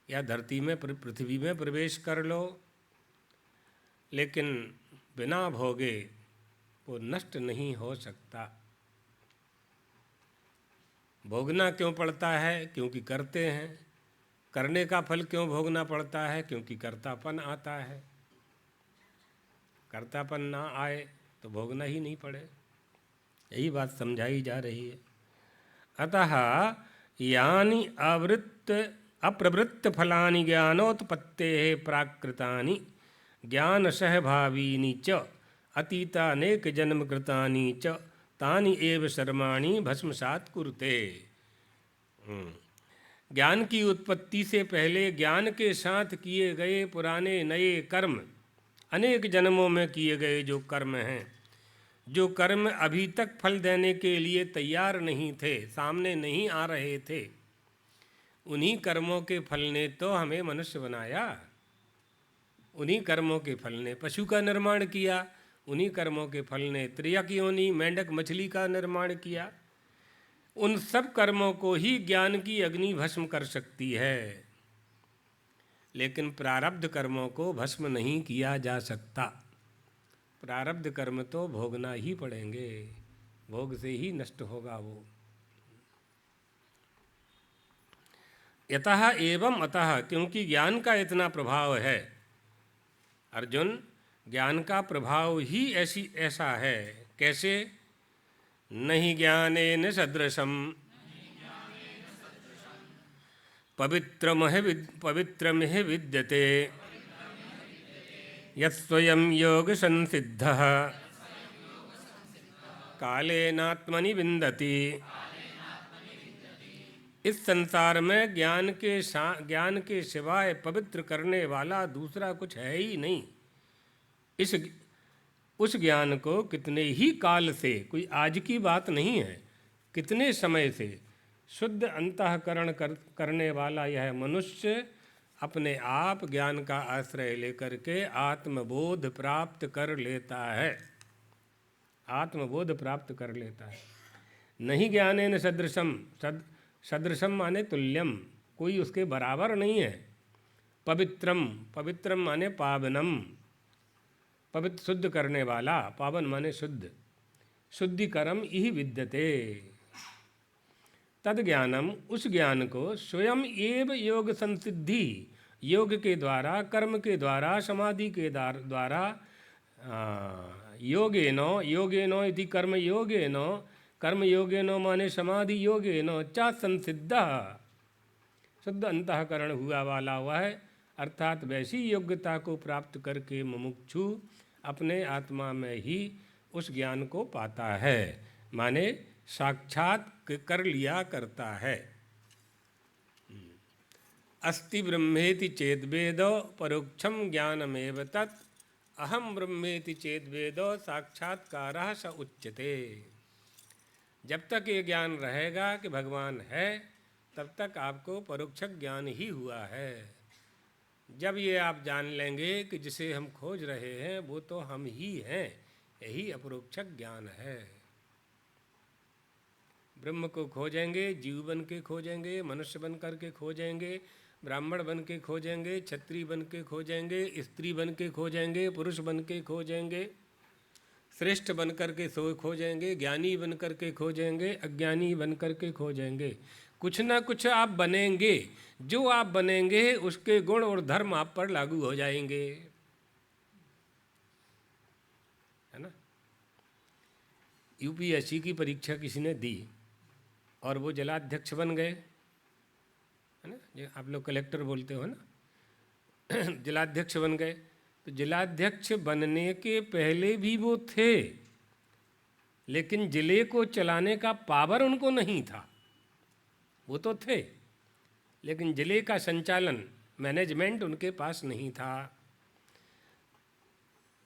Speaker 1: या धरती में, पृथ्वी में प्रवेश कर लो, लेकिन बिना भोगे वो नष्ट नहीं हो सकता। भोगना क्यों पड़ता है? क्योंकि करते हैं। करने का फल क्यों भोगना पड़ता है? क्योंकि कर्तापन आता है। कर्तापन ना आए तो भोगना ही नहीं पड़े। यही बात समझाई जा रही है। अतः यानि अप्रवृत्त फलानि ज्ञानोत्पत्तेः प्राकृतानि ज्ञान सहभावीनि च अतीतानेक जन्म कृतानि च तानि एव सर्वाणि भस्मसात् कुरुते। ज्ञान की उत्पत्ति से पहले ज्ञान के साथ किए गए पुराने नए कर्म, अनेक जन्मों में किए गए जो कर्म हैं, जो कर्म अभी तक फल देने के लिए तैयार नहीं थे, सामने नहीं आ रहे थे, उन्हीं कर्मों के फल ने तो हमें मनुष्य बनाया। उन्हीं कर्मों के फल ने पशु का निर्माण किया, उन्हीं कर्मों के फल ने त्रियक योनि मेंढक मछली का निर्माण किया। उन सब कर्मों को ही ज्ञान की अग्नि भस्म कर सकती है, लेकिन प्रारब्ध कर्मों को भस्म नहीं किया जा सकता। प्रारब्ध कर्म तो भोगना ही पड़ेंगे, भोग से ही नष्ट होगा वो। यतः एवं अतः, क्योंकि ज्ञान का इतना प्रभाव है अर्जुन, ज्ञान का प्रभाव ही ऐसा है। कैसे? नहीं ज्ञानेन सदृशम पवित्रमिह विद्यते यत्स्वयं योग संसिद्धः कालेनात्मनि विन्दति। इस संसार में ज्ञान के सिवाय पवित्र करने वाला दूसरा कुछ है ही नहीं। उस ज्ञान को कितने ही काल से, कोई आज की बात नहीं है, कितने समय से शुद्ध अंतःकरण करने वाला यह मनुष्य अपने आप ज्ञान का आश्रय लेकर के आत्मबोध प्राप्त कर लेता है। आत्मबोध प्राप्त कर लेता है। नहीं ज्ञानेन सदृशम, सदृशम माने तुल्यम, कोई उसके बराबर नहीं है। पवित्रम, पवित्रम माने पावनम, पवित्र शुद्ध करने वाला, पावन माने शुद्ध, शुद्धिकरम इहि विद्यते। तद ज्ञानम, उस ज्ञान को स्वयं एव योग संसिद्धि, योग के द्वारा, कर्म के द्वारा, समाधि के द्वारा, योगेनो इति कर्म योगेनो, कर्म योगेनो माने समाधि योगेनो च संसिद्धः, शुद्ध अंतःकरण हुआ वाला हुआ है। अर्थात वैसी योग्यता को प्राप्त करके मुमुक्षु अपने आत्मा में ही उस ज्ञान को पाता है, माने साक्षात कर लिया करता है। अस्ति ब्रह्मेति चेद्वेदो परोक्षम ज्ञानमेव तत् अहम ब्रह्मेति चेद्वेदो साक्षात्कारः स उच्यते। जब तक ये ज्ञान रहेगा कि भगवान है, तब तक आपको परोक्ष ज्ञान ही हुआ है। जब ये आप जान लेंगे कि जिसे हम खोज रहे हैं वो तो हम ही हैं, यही अपरोक्ष ज्ञान है। ब्रह्म को खोजेंगे, जीव बन के खोजेंगे, मनुष्य बन कर के खोजेंगे, ब्राह्मण बन के खोजेंगे, क्षत्रिय बन के खोजेंगे, स्त्री बन के खोजेंगे, पुरुष बन के खोजेंगे, श्रेष्ठ बन कर के खोजेंगे, ज्ञानी बन कर के खोजेंगे, अज्ञानी बन कर के खोजेंगे। कुछ ना कुछ आप बनेंगे। जो आप बनेंगे उसके गुण और धर्म आप पर लागू हो जाएंगे, है ना। यूपीएससी की परीक्षा किसी ने दी और वो जिलाध्यक्ष बन गए, है ना, जो आप लोग कलेक्टर बोलते हो ना, जिलाध्यक्ष बन गए। तो जिलाध्यक्ष बनने के पहले भी वो थे, लेकिन जिले को चलाने का पावर उनको नहीं था। वो तो थे, लेकिन जिले का संचालन, मैनेजमेंट उनके पास नहीं था।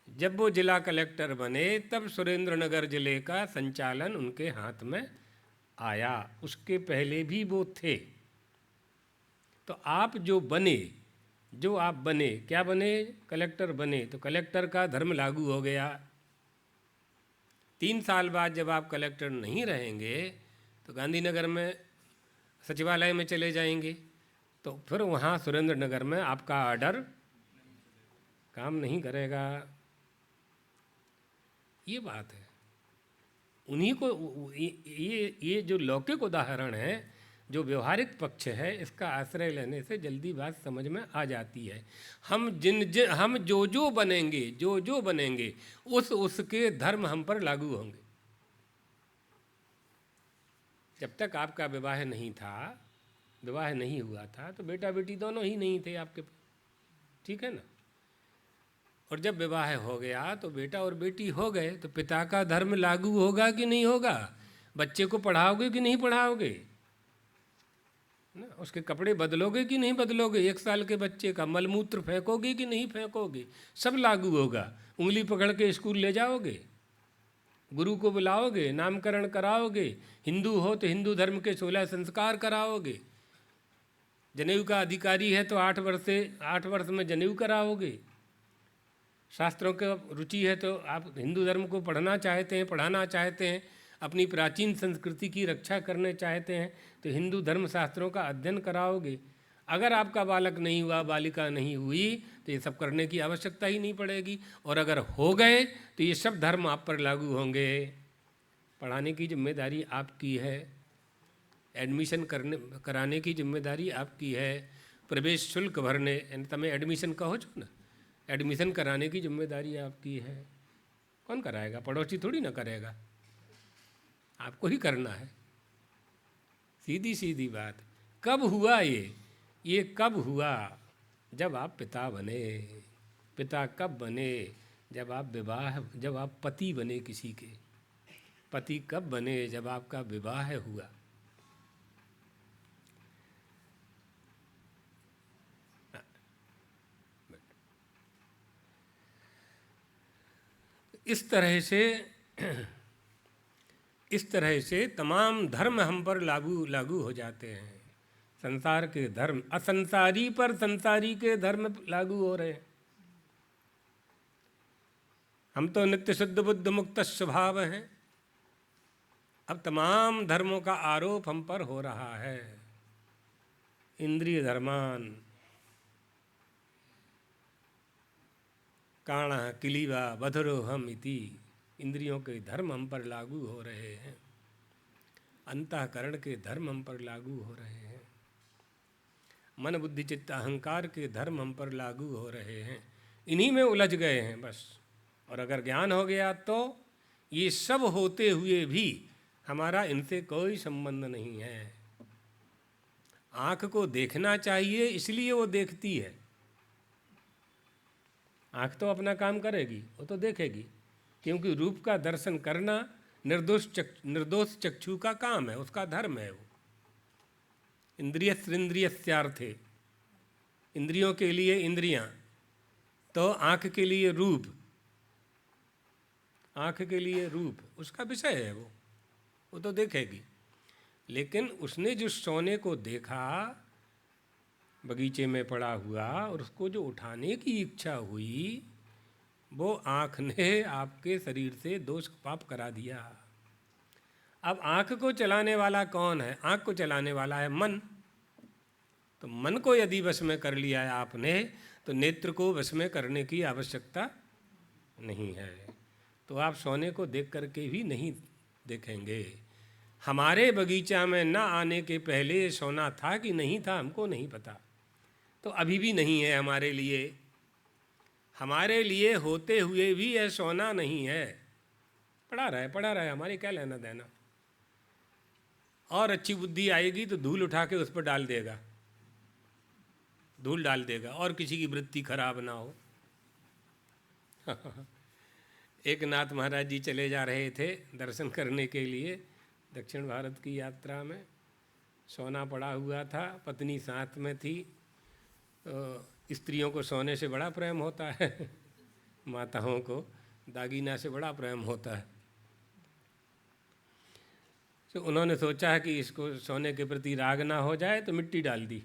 Speaker 1: जब वो जिला कलेक्टर बने तब सुरेंद्रनगर जिले का संचालन उनके हाथ में आया, उसके पहले भी वो थे। तो आप जो आप बने, क्या बने? कलेक्टर बने, तो कलेक्टर का धर्म लागू हो गया। 3 साल बाद जब आप कलेक्टर नहीं रहेंगे तो गांधीनगर में सचिवालय में चले जाएंगे, तो फिर वहाँ सुरेंद्रनगर में आपका ऑर्डर काम नहीं करेगा। ये बात है। उन्हीं को ये जो लौकिक उदाहरण है, जो व्यवहारिक पक्ष है इसका आश्रय लेने से जल्दी बात समझ में आ जाती है। हम जो बनेंगे उसके धर्म हम पर लागू होंगे। जब तक आपका विवाह नहीं था, विवाह नहीं हुआ था, तो बेटा बेटी दोनों ही नहीं थे आपके पास, ठीक है ना। और जब विवाह हो गया तो बेटा और बेटी हो गए, तो पिता का धर्म लागू होगा कि नहीं होगा? बच्चे को पढ़ाओगे कि नहीं पढ़ाओगे ना, उसके कपड़े बदलोगे कि नहीं बदलोगे, 1 साल के बच्चे का मलमूत्र फेंकोगे कि नहीं फेंकोगे, सब लागू होगा। उंगली पकड़ के स्कूल ले जाओगे, गुरु को बुलाओगे, नामकरण कराओगे, हिंदू हो तो हिंदू धर्म के 16 संस्कार कराओगे, जनेऊ का अधिकारी है तो 8 वर्ष में जनेऊ कराओगे, शास्त्रों के रुचि है तो आप हिंदू धर्म को पढ़ना चाहते हैं, पढ़ाना चाहते हैं, अपनी प्राचीन संस्कृति की रक्षा करने चाहते हैं, तो हिंदू धर्म शास्त्रों का अध्ययन कराओगे। अगर आपका बालक नहीं हुआ, बालिका नहीं हुई, तो ये सब करने की आवश्यकता ही नहीं पड़ेगी। और अगर हो गए तो ये सब धर्म आप पर लागू होंगे। पढ़ाने की जिम्मेदारी आपकी है, एडमिशन कराने की जिम्मेदारी आपकी है, प्रवेश शुल्क भरने, તમે एडमिशन कहो છો ना, एडमिशन कराने की जिम्मेदारी आपकी है। कौन कराएगा? पड़ोसी थोड़ी ना करेगा, आपको ही करना है। सीधी सीधी बात। कब हुआ ये कब हुआ? जब आप पिता बने। पिता कब बने? जब आप पति बने किसी के। पति कब बने? जब आपका विवाह हुआ। इस तरह से तमाम धर्म हम पर लागू हो जाते हैं। संसार के धर्म असंसारी पर संसारी के धर्म लागू हो रहे हैं। हम तो नित्य शुद्ध बुद्ध मुक्त स्वभाव हैं, अब तमाम धर्मों का आरोप हम पर हो रहा है। इंद्रिय धर्मान काणा किलीवा बधरो हम इति, इंद्रियों के धर्म हम पर लागू हो रहे हैं, अंतःकरण के धर्म हम पर लागू हो रहे हैं, मन बुद्धि चित्त अहंकार के धर्म हम पर लागू हो रहे हैं। इन्हीं में उलझ गए हैं बस। और अगर ज्ञान हो गया तो ये सब होते हुए भी हमारा इनसे कोई संबंध नहीं है। आँख को देखना चाहिए, इसलिए वो देखती है। आँख तो अपना काम करेगी, वो तो देखेगी, क्योंकि रूप का दर्शन करना निर्दोष चक्षु का काम है, उसका धर्म है वो। इंद्रियस्यार्थे, इंद्रियों के लिए इंद्रियां, तो आँख के लिए रूप, आँख के लिए रूप उसका विषय है, वो तो देखेगी। लेकिन उसने जो सोने को देखा बगीचे में पड़ा हुआ और उसको जो उठाने की इच्छा हुई, वो आँख ने आपके शरीर से दोष पाप करा दिया। अब आँख को चलाने वाला कौन है? आँख को चलाने वाला है मन। तो मन को यदि वश में कर लिया है आपने, तो नेत्र को वश में करने की आवश्यकता नहीं है। तो आप सोने को देख करके भी नहीं देखेंगे। हमारे बगीचा में न आने के पहले सोना था कि नहीं था हमको नहीं पता, तो अभी भी नहीं है हमारे लिए। हमारे लिए होते हुए भी यह सोना नहीं है। पड़ा रहा है, हमारे क्या लेना देना। और अच्छी बुद्धि आएगी तो धूल उठा के उस पर डाल देगा, धूल डाल देगा, और किसी की वृत्ति खराब ना हो। एक नाथ महाराज जी चले जा रहे थे दर्शन करने के लिए दक्षिण भारत की यात्रा में। सोना पड़ा हुआ था, पत्नी साथ में थी। तो स्त्रियों को सोने से बड़ा प्रेम होता है, माताओं को दागीना से बड़ा प्रेम होता है। तो उन्होंने सोचा है कि इसको सोने के प्रति राग ना हो जाए, तो मिट्टी डाल दी,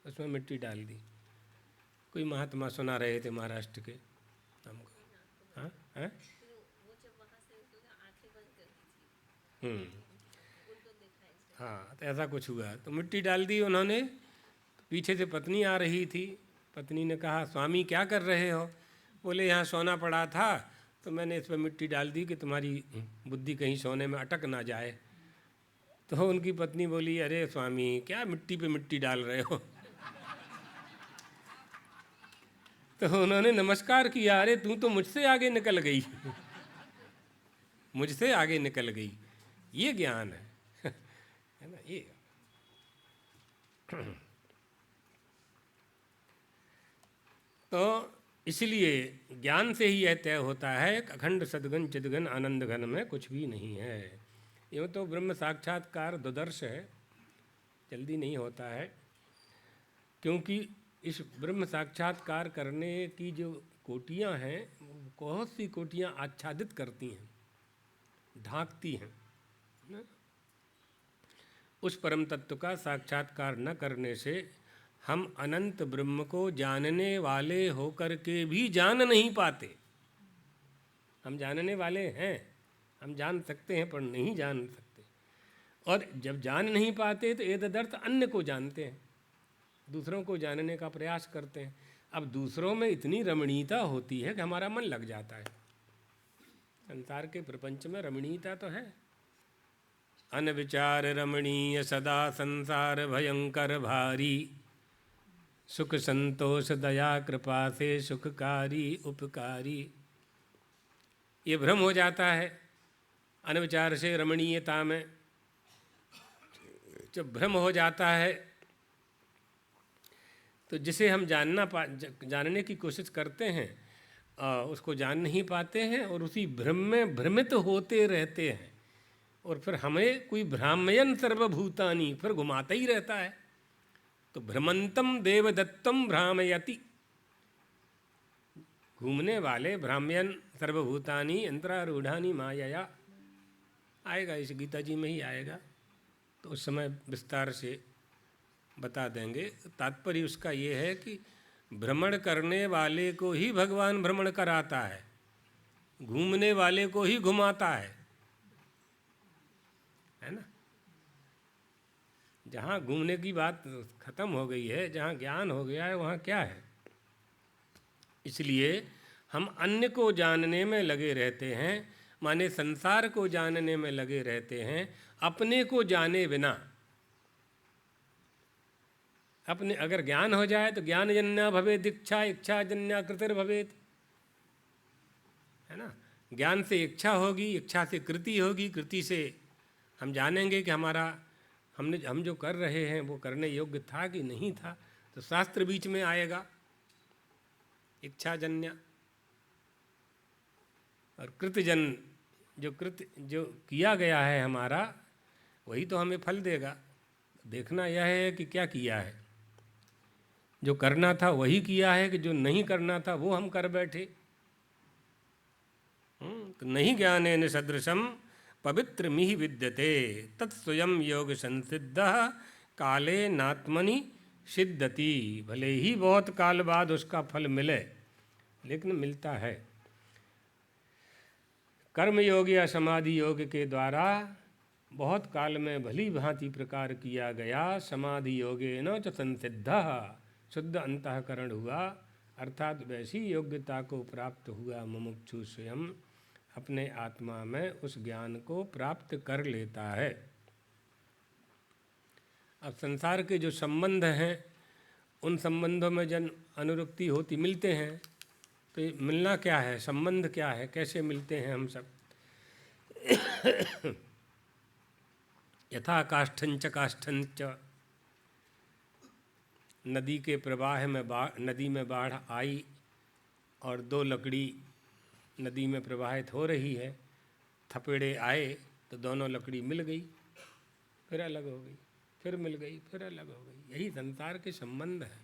Speaker 1: उसमें मिट्टी डाल दी। कोई महात्मा सुना रहे थे महाराष्ट्र के हमको। हाँ हाँ हाँ, तो ऐसा कुछ हुआ। तो मिट्टी डाल दी उन्होंने। पीछे से पत्नी आ रही थी। पत्नी ने कहा, स्वामी क्या कर रहे हो? बोले, यहाँ सोना पड़ा था तो मैंने इस पर मिट्टी डाल दी कि तुम्हारी बुद्धि कहीं सोने में अटक ना जाए। तो उनकी पत्नी बोली, अरे स्वामी क्या मिट्टी पे मिट्टी डाल रहे हो। तो उन्होंने नमस्कार किया, अरे तू तो मुझसे आगे निकल गई, मुझसे आगे निकल गई, ये ज्ञान है ना ये। तो इसलिए ज्ञान से ही यह तय होता है कि अखंड सद्गन चिद्गन आनंद घन में कुछ भी नहीं है। यूँ तो ब्रह्म साक्षात्कार दुदर्श है, जल्दी नहीं होता है, क्योंकि इस ब्रह्म साक्षात्कार करने की जो कोटियाँ हैं, बहुत सी कोटियाँ आच्छादित करती हैं, ढांकती हैं ना? उस परम तत्व का साक्षात्कार न करने से हम अनंत ब्रह्म को जानने वाले होकर के भी जान नहीं पाते। हम जानने वाले हैं, हम जान सकते हैं पर नहीं जान सकते। और जब जान नहीं पाते तो एतदर्थ अन्य को जानते हैं, दूसरों को जानने का प्रयास करते हैं। अब दूसरों में इतनी रमणीयता होती है कि हमारा मन लग जाता है। संसार के प्रपंच में रमणीयता तो है। अनविचार रमणीय सदा संसार भयंकर भारी, सुख संतोष दया कृपा से सुखकारी उपकारी। ये भ्रम हो जाता है अनविचार से रमणीयता में। जब भ्रम हो जाता है तो जिसे हम जानने की कोशिश करते हैं उसको जान नहीं पाते हैं और उसी भ्रम में भ्रमित होते रहते हैं। और फिर हमें कोई भ्रामयन सर्वभूतानि फिर घुमाता ही रहता है। तो भ्रमंतम देवदत्तम भ्रामयति, घूमने वाले भ्राम्यन सर्वभूतानि यंत्रारूढ़ानि मायया, आएगा इस गीता जी में ही आएगा, तो उस समय विस्तार से बता देंगे। तात्पर्य उसका ये है कि भ्रमण करने वाले को ही भगवान भ्रमण कराता है, घूमने वाले को ही घुमाता है ना। जहाँ घूमने की बात खत्म हो गई है, जहाँ ज्ञान हो गया है, वहाँ क्या है। इसलिए हम अन्य को जानने में लगे रहते हैं, माने संसार को जानने में लगे रहते हैं, अपने को जाने बिना। अपने अगर ज्ञान हो जाए तो ज्ञानजन्या भवेत् इच्छा, इच्छाजन्या कृतिर भवेत्, है ना। ज्ञान से इच्छा होगी, इच्छा से कृति होगी, कृति से हम जानेंगे कि हम जो कर रहे हैं वो करने योग्य था कि नहीं था। तो शास्त्र बीच में आएगा, इच्छाजन्य। और कृतजन, जो किया गया है हमारा, वही तो हमें फल देगा। देखना यह है कि क्या किया है। जो करना था वही किया है कि जो नहीं करना था वो हम कर बैठे। तो नहीं ज्ञानेन सदृशम पवित्र मिहि विद्यते तत्स्वयं योग संसिद्ध काले नात्मनि सिद्धति। भले ही बहुत काल बाद उसका फल मिले, लेकिन मिलता है। कर्म योग या समाधि योग के द्वारा बहुत काल में भली भांति प्रकार किया गया। समाधि योगेन च संसिद्धः, शुद्ध अंतःकरण हुआ, अर्थात वैसी योग्यता को प्राप्त हुआ मुमुक्षु स्वयं अपने आत्मा में उस ज्ञान को प्राप्त कर लेता है। अब संसार के जो संबंध हैं, उन संबंधों में जन अनुरक्ति होती मिलते हैं। तो मिलना क्या है, संबंध क्या है, कैसे मिलते हैं हम सब। यथा काष्ठंच काष्ठंच, नदी के प्रवाह में नदी में बाढ़ आई और दो लकड़ी नदी में प्रवाहित हो रही है, थपेड़े आए तो दोनों लकड़ी मिल गई, फिर अलग हो गई, फिर मिल गई, फिर अलग हो गई। यही संसार के संबंध है।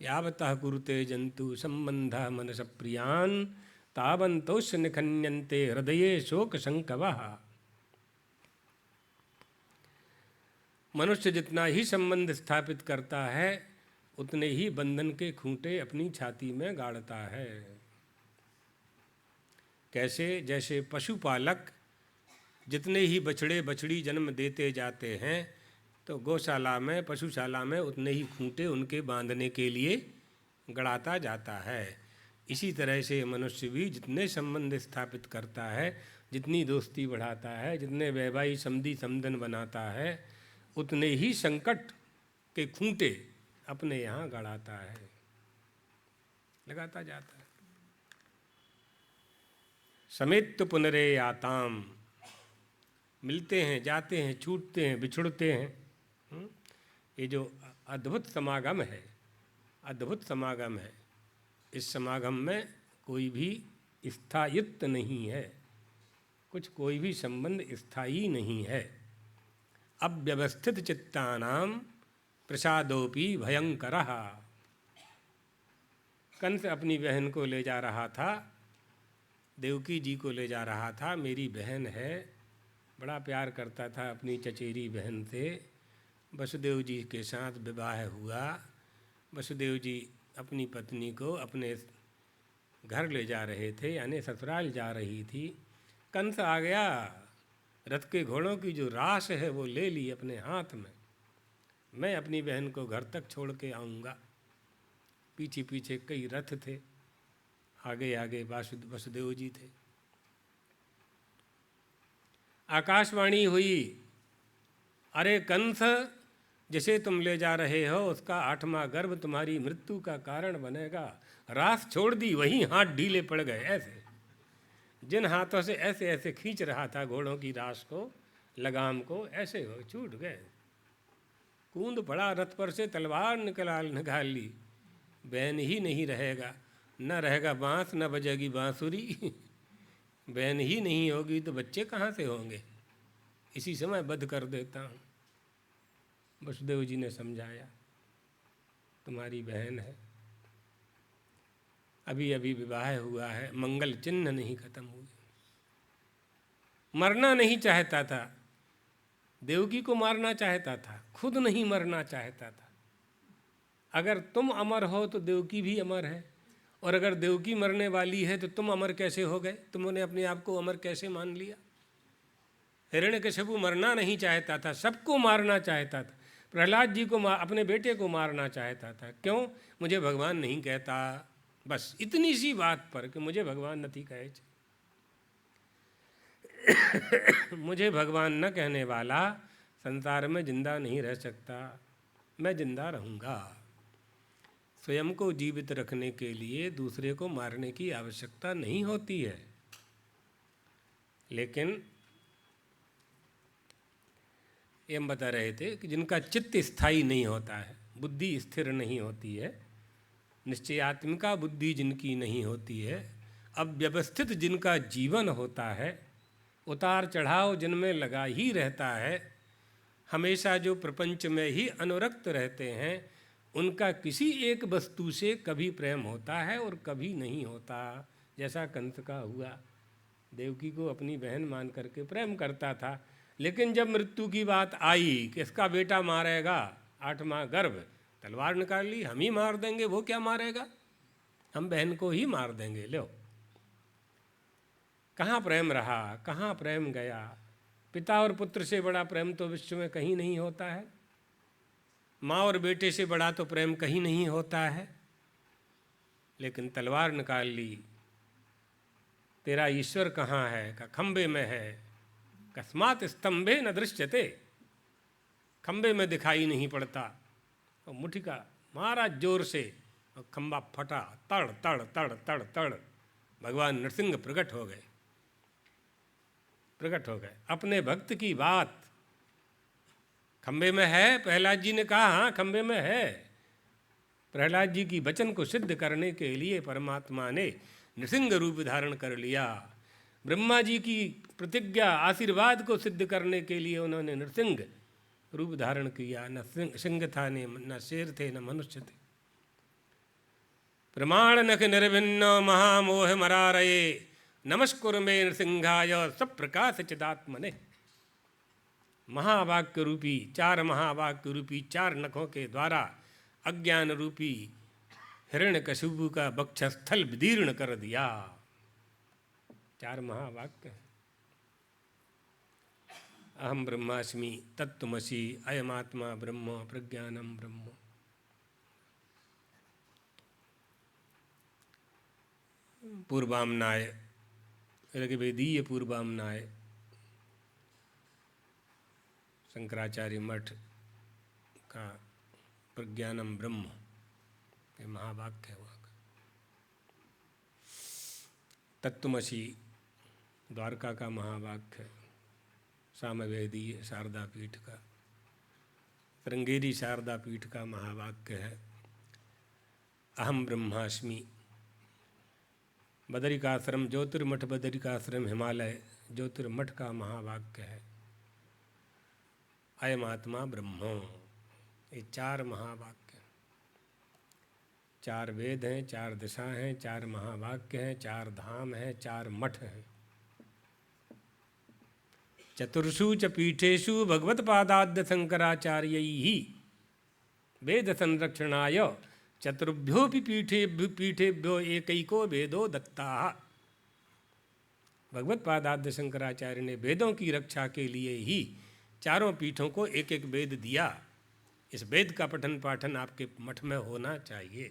Speaker 1: यावतः कुरुते जंतु संबंधा मनस प्रियान तावन्तोष निखन्यन्ते हृदये शोक संकवः। मनुष्य जितना ही संबंध स्थापित करता है, उतने ही बंधन के खूंटे अपनी छाती में गाड़ता है। कैसे? जैसे पशुपालक जितने ही बछड़े बछड़ी जन्म देते जाते हैं, तो गौशाला में, पशुशाला में उतने ही खूंटे उनके बांधने के लिए गड़ाता जाता है। इसी तरह से मनुष्य भी जितने संबंध स्थापित करता है, जितनी दोस्ती बढ़ाता है, जितने वैवाहिक समधी समदन बनाता है, उतने ही संकट के खूंटे अपने यहाँ गड़ाता है, लगाता जाता है। समेत पुनरे याताम, मिलते हैं, जाते हैं, छूटते हैं, बिछुड़ते हैं। ये जो अद्भुत समागम है, अद्भुत समागम है, इस समागम में कोई भी स्थायित्व नहीं है, कोई भी संबंध स्थायी नहीं है। अव्यवस्थित चित्तानाम प्रसादोपि भयंकरः। कंस अपनी बहन को ले जा रहा था, देवकी जी को ले जा रहा था। मेरी बहन है, बड़ा प्यार करता था अपनी चचेरी बहन से। वसुदेव जी के साथ विवाह हुआ। वसुदेव जी अपनी पत्नी को अपने घर ले जा रहे थे, यानी ससुराल जा रही थी। कंस आ गया, रथ के घोड़ों की जो रास है वो ले ली अपने हाथ में। मैं अपनी बहन को घर तक छोड़ के आऊँगा। पीछे पीछे कई रथ थे, आगे आगे वसुदेव जी थे। आकाशवाणी हुई, अरे कंस, जिसे तुम ले जा रहे हो उसका 8वां गर्भ तुम्हारी मृत्यु का कारण बनेगा। रास छोड़ दी, वहीं हाथ ढीले पड़ गए। ऐसे जिन हाथों से ऐसे ऐसे खींच रहा था घोड़ों की रास को, लगाम को, ऐसे हो छूट गए। कूद पड़ा रथ पर से, तलवार निकाल ली। बहन ही नहीं रहेगा, न रहेगा बांस, न बजेगी बांसुरी। बहन ही नहीं होगी तो बच्चे कहाँ से होंगे? इसी समय वध कर देता हूँ। वसुदेव जी ने समझाया, तुम्हारी बहन है, अभी अभी विवाह हुआ है, मंगल चिन्ह नहीं खत्म हुए। मरना नहीं चाहता था, देवकी को मारना चाहता था, खुद नहीं मरना चाहता था। अगर तुम अमर हो तो देवकी भी अमर है, और अगर देवकी मरने वाली है तो तुम अमर कैसे हो गए? तुमने अपने आप को अमर कैसे मान लिया? हिरण्यकशिपु मरना नहीं चाहता था, सबको मारना चाहता था। प्रहलाद जी को अपने बेटे को मारना चाहता था। क्यों? मुझे भगवान नहीं कहता। बस इतनी सी बात पर कि मुझे भगवान नहीं कहे। मुझे भगवान न कहने वाला संसार में जिंदा नहीं रह सकता। मैं जिंदा रहूँगा। स्वयं को जीवित रखने के लिए दूसरे को मारने की आवश्यकता नहीं होती है। लेकिन ये हम बता रहे थे कि जिनका चित्त स्थायी नहीं होता है, बुद्धि स्थिर नहीं होती है, निश्चयात्मिका बुद्धि जिनकी नहीं होती है, अव्यवस्थित जिनका जीवन होता है, उतार चढ़ाव जिनमें लगा ही रहता है, हमेशा जो प्रपंच में ही अनुरक्त रहते हैं, उनका किसी एक वस्तु से कभी प्रेम होता है और कभी नहीं होता। जैसा कंस का हुआ, देवकी को अपनी बहन मान करके प्रेम करता था, लेकिन जब मृत्यु की बात आई कि इसका बेटा मारेगा, 8वां गर्भ, तलवार निकाल ली, हम ही मार देंगे। वो क्या मारेगा? हम बहन को ही मार देंगे। लो, कहाँ प्रेम रहा, कहाँ प्रेम गया? पिता और पुत्र से बड़ा प्रेम तो विश्व में कहीं नहीं होता है। माँ और बेटे से बड़ा तो प्रेम कहीं नहीं होता है। लेकिन तलवार निकाल ली। तेरा ईश्वर कहाँ है? का खंबे में है। कस्मात स्तंभे न दृश्यते, खंबे में दिखाई नहीं पड़ता। और मुट्ठी का मारा जोर से और खंबा फटा, तड़ तड़ तड़ तड़ तड़। भगवान नरसिंह प्रकट हो गए, प्रकट हो गए। अपने भक्त की बात खंबे में है, प्रहलाद जी ने कहा हाँ खंबे में है। प्रहलाद जी की वचन को सिद्ध करने के लिए परमात्मा ने नृसिंह रूप धारण कर लिया। ब्रह्मा जी की प्रतिज्ञा, आशीर्वाद को सिद्ध करने के लिए उन्होंने नृसिंह रूप धारण किया। न सिंह था, न शेर थे, न मनुष्य थे। प्रमाण नख निर्भिन्न महामोह मरारये, नमस्कुर में नृसिंहाय सप्रकाश चिदात्मने। महावाक्य रूपी, 4 महावाक्य रूपी 4 नखों के द्वारा अज्ञान रूपी हिरण्यकशिपु का वक्षस्थल विदीर्ण कर दिया। 4 महावाक्य। अहम ब्रह्मास्मि तत्त्वमसि अयमात्मा ब्रह्म प्रज्ञानम ब्रह्म। पूर्वाम्नाय ऋग्वेदीय पूर्वामनाय शंकराचार्य मठ का प्रज्ञानम ब्रह्म, ये महावाक्य है वहाँ का। तत्त्वमसि द्वारका का महावाक्य है, सामवेदीय शारदा पीठ का, श्रृंगेरी शारदा पीठ का महावाक्य है, अहम ब्रह्मास्मि। बदरिकाश्रम ज्योतिर्मठ, बदरिकाश्रम हिमालय ज्योतिर्मठ का महावाक्य है, अयम आत्मा ब्रह्म। ये 4 महावाक्य हैं, 4 वेद हैं, 4 दिशा हैं, 4 महावाक्य हैं, 4 धाम हैं, 4 मठ हैं। चतुर्षु च पीठेषु भगवत्पादाद्य शंकराचार्यैः वेद संरक्षणाय चतुर्भ्योऽपि पीठेभ्यो एकैको वेदो दत्ताः। भगवत्पादाद्य शंकराचार्य ने वेदों की रक्षा के लिए ही चारों पीठों को एक एक वेद दिया। इस वेद का पठन पाठन आपके मठ में होना चाहिए।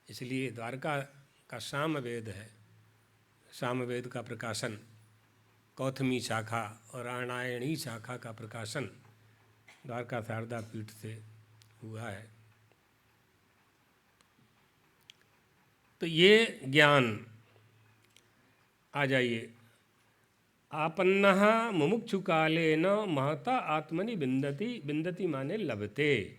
Speaker 1: इसलिए द्वारका का सामवेद है, सामवेद का प्रकाशन कौथमी शाखा और रामायणी शाखा का प्रकाशन द्वारका शारदा पीठ से हुआ है। तो ये ज्ञान आ जाइए। आपन्नः मुमुक्षुकालेन महता आत्मनि विन्दति, विन्दति माने लभते।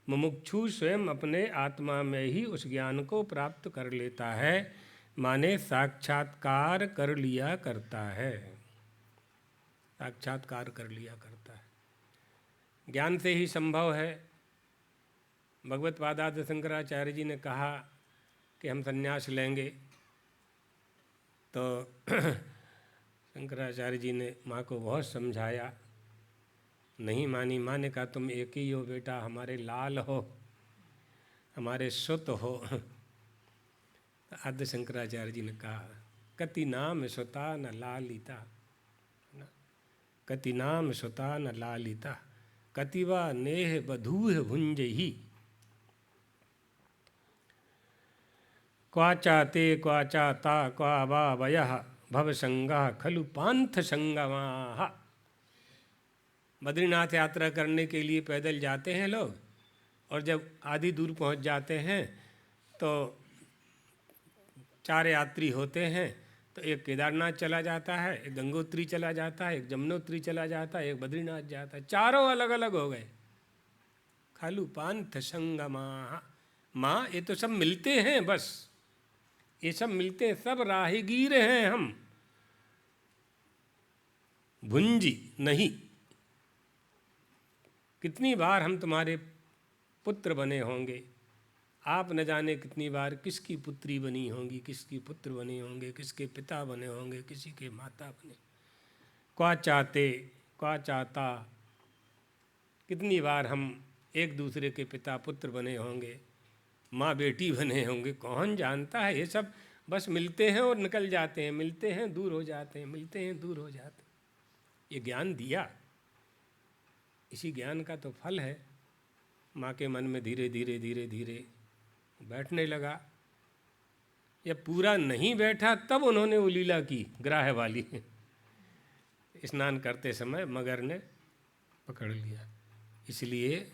Speaker 1: मुमुक्षु स्वयं अपने आत्मा में ही उस ज्ञान को प्राप्त कर लेता है, माने साक्षात्कार कर लिया करता है, साक्षात्कार कर लिया करता है। ज्ञान से ही संभव है। भगवत्पादाद्य शंकराचार्य जी ने कहा कि हम संन्यास लेंगे, तो शंकराचार्य जी ने माँ को बहुत समझाया, नहीं मानी। माँ ने कहा तुम एक ही हो बेटा, हमारे लाल हो, हमारे सुत हो। आद्य शंकराचार्य जी ने कहा कति नाम सुता न लालिता, कति नाम सुता न लालिता, कतिवा नेह बधूह भुंजहि, क्वाचा ते क्वाचा ता क्वा वा वयः भवसंगः खलु पांथ संगमाः। बद्रीनाथ यात्रा करने के लिए पैदल जाते हैं लोग, और जब आधी दूर पहुंच जाते हैं तो 4 यात्री होते हैं, तो एक केदारनाथ चला जाता है, एक गंगोत्री चला जाता है, एक जमुनोत्री चला जाता है, एक बद्रीनाथ जाता है। चारों अलग अलग हो गए। खलु पांथ संगमाः, माँ ये तो सब मिलते हैं, बस ये सब मिलते हैं, सब राहगीर हैं हम, भुंजी नहीं। कितनी बार हम तुम्हारे पुत्र बने होंगे, आप न जाने कितनी बार किसकी पुत्री बनी होंगी, किसकी पुत्र बने होंगे, किसके पिता बने होंगे, किसी के माता बने। क्वा चाहते क्वा चाहता, कितनी बार हम एक दूसरे के पिता पुत्र बने होंगे, माँ बेटी बने होंगे, कौन जानता है। ये सब बस मिलते हैं और निकल जाते हैं, मिलते हैं दूर हो जाते हैं, मिलते हैं दूर हो जाते हैं। ये ज्ञान दिया, इसी ज्ञान का तो फल है। माँ के मन में धीरे धीरे धीरे धीरे बैठने लगा। जब पूरा नहीं बैठा तब उन्होंने वो लीला की ग्राह वाली, स्नान करते समय मगर ने पकड़ लिया। इसलिए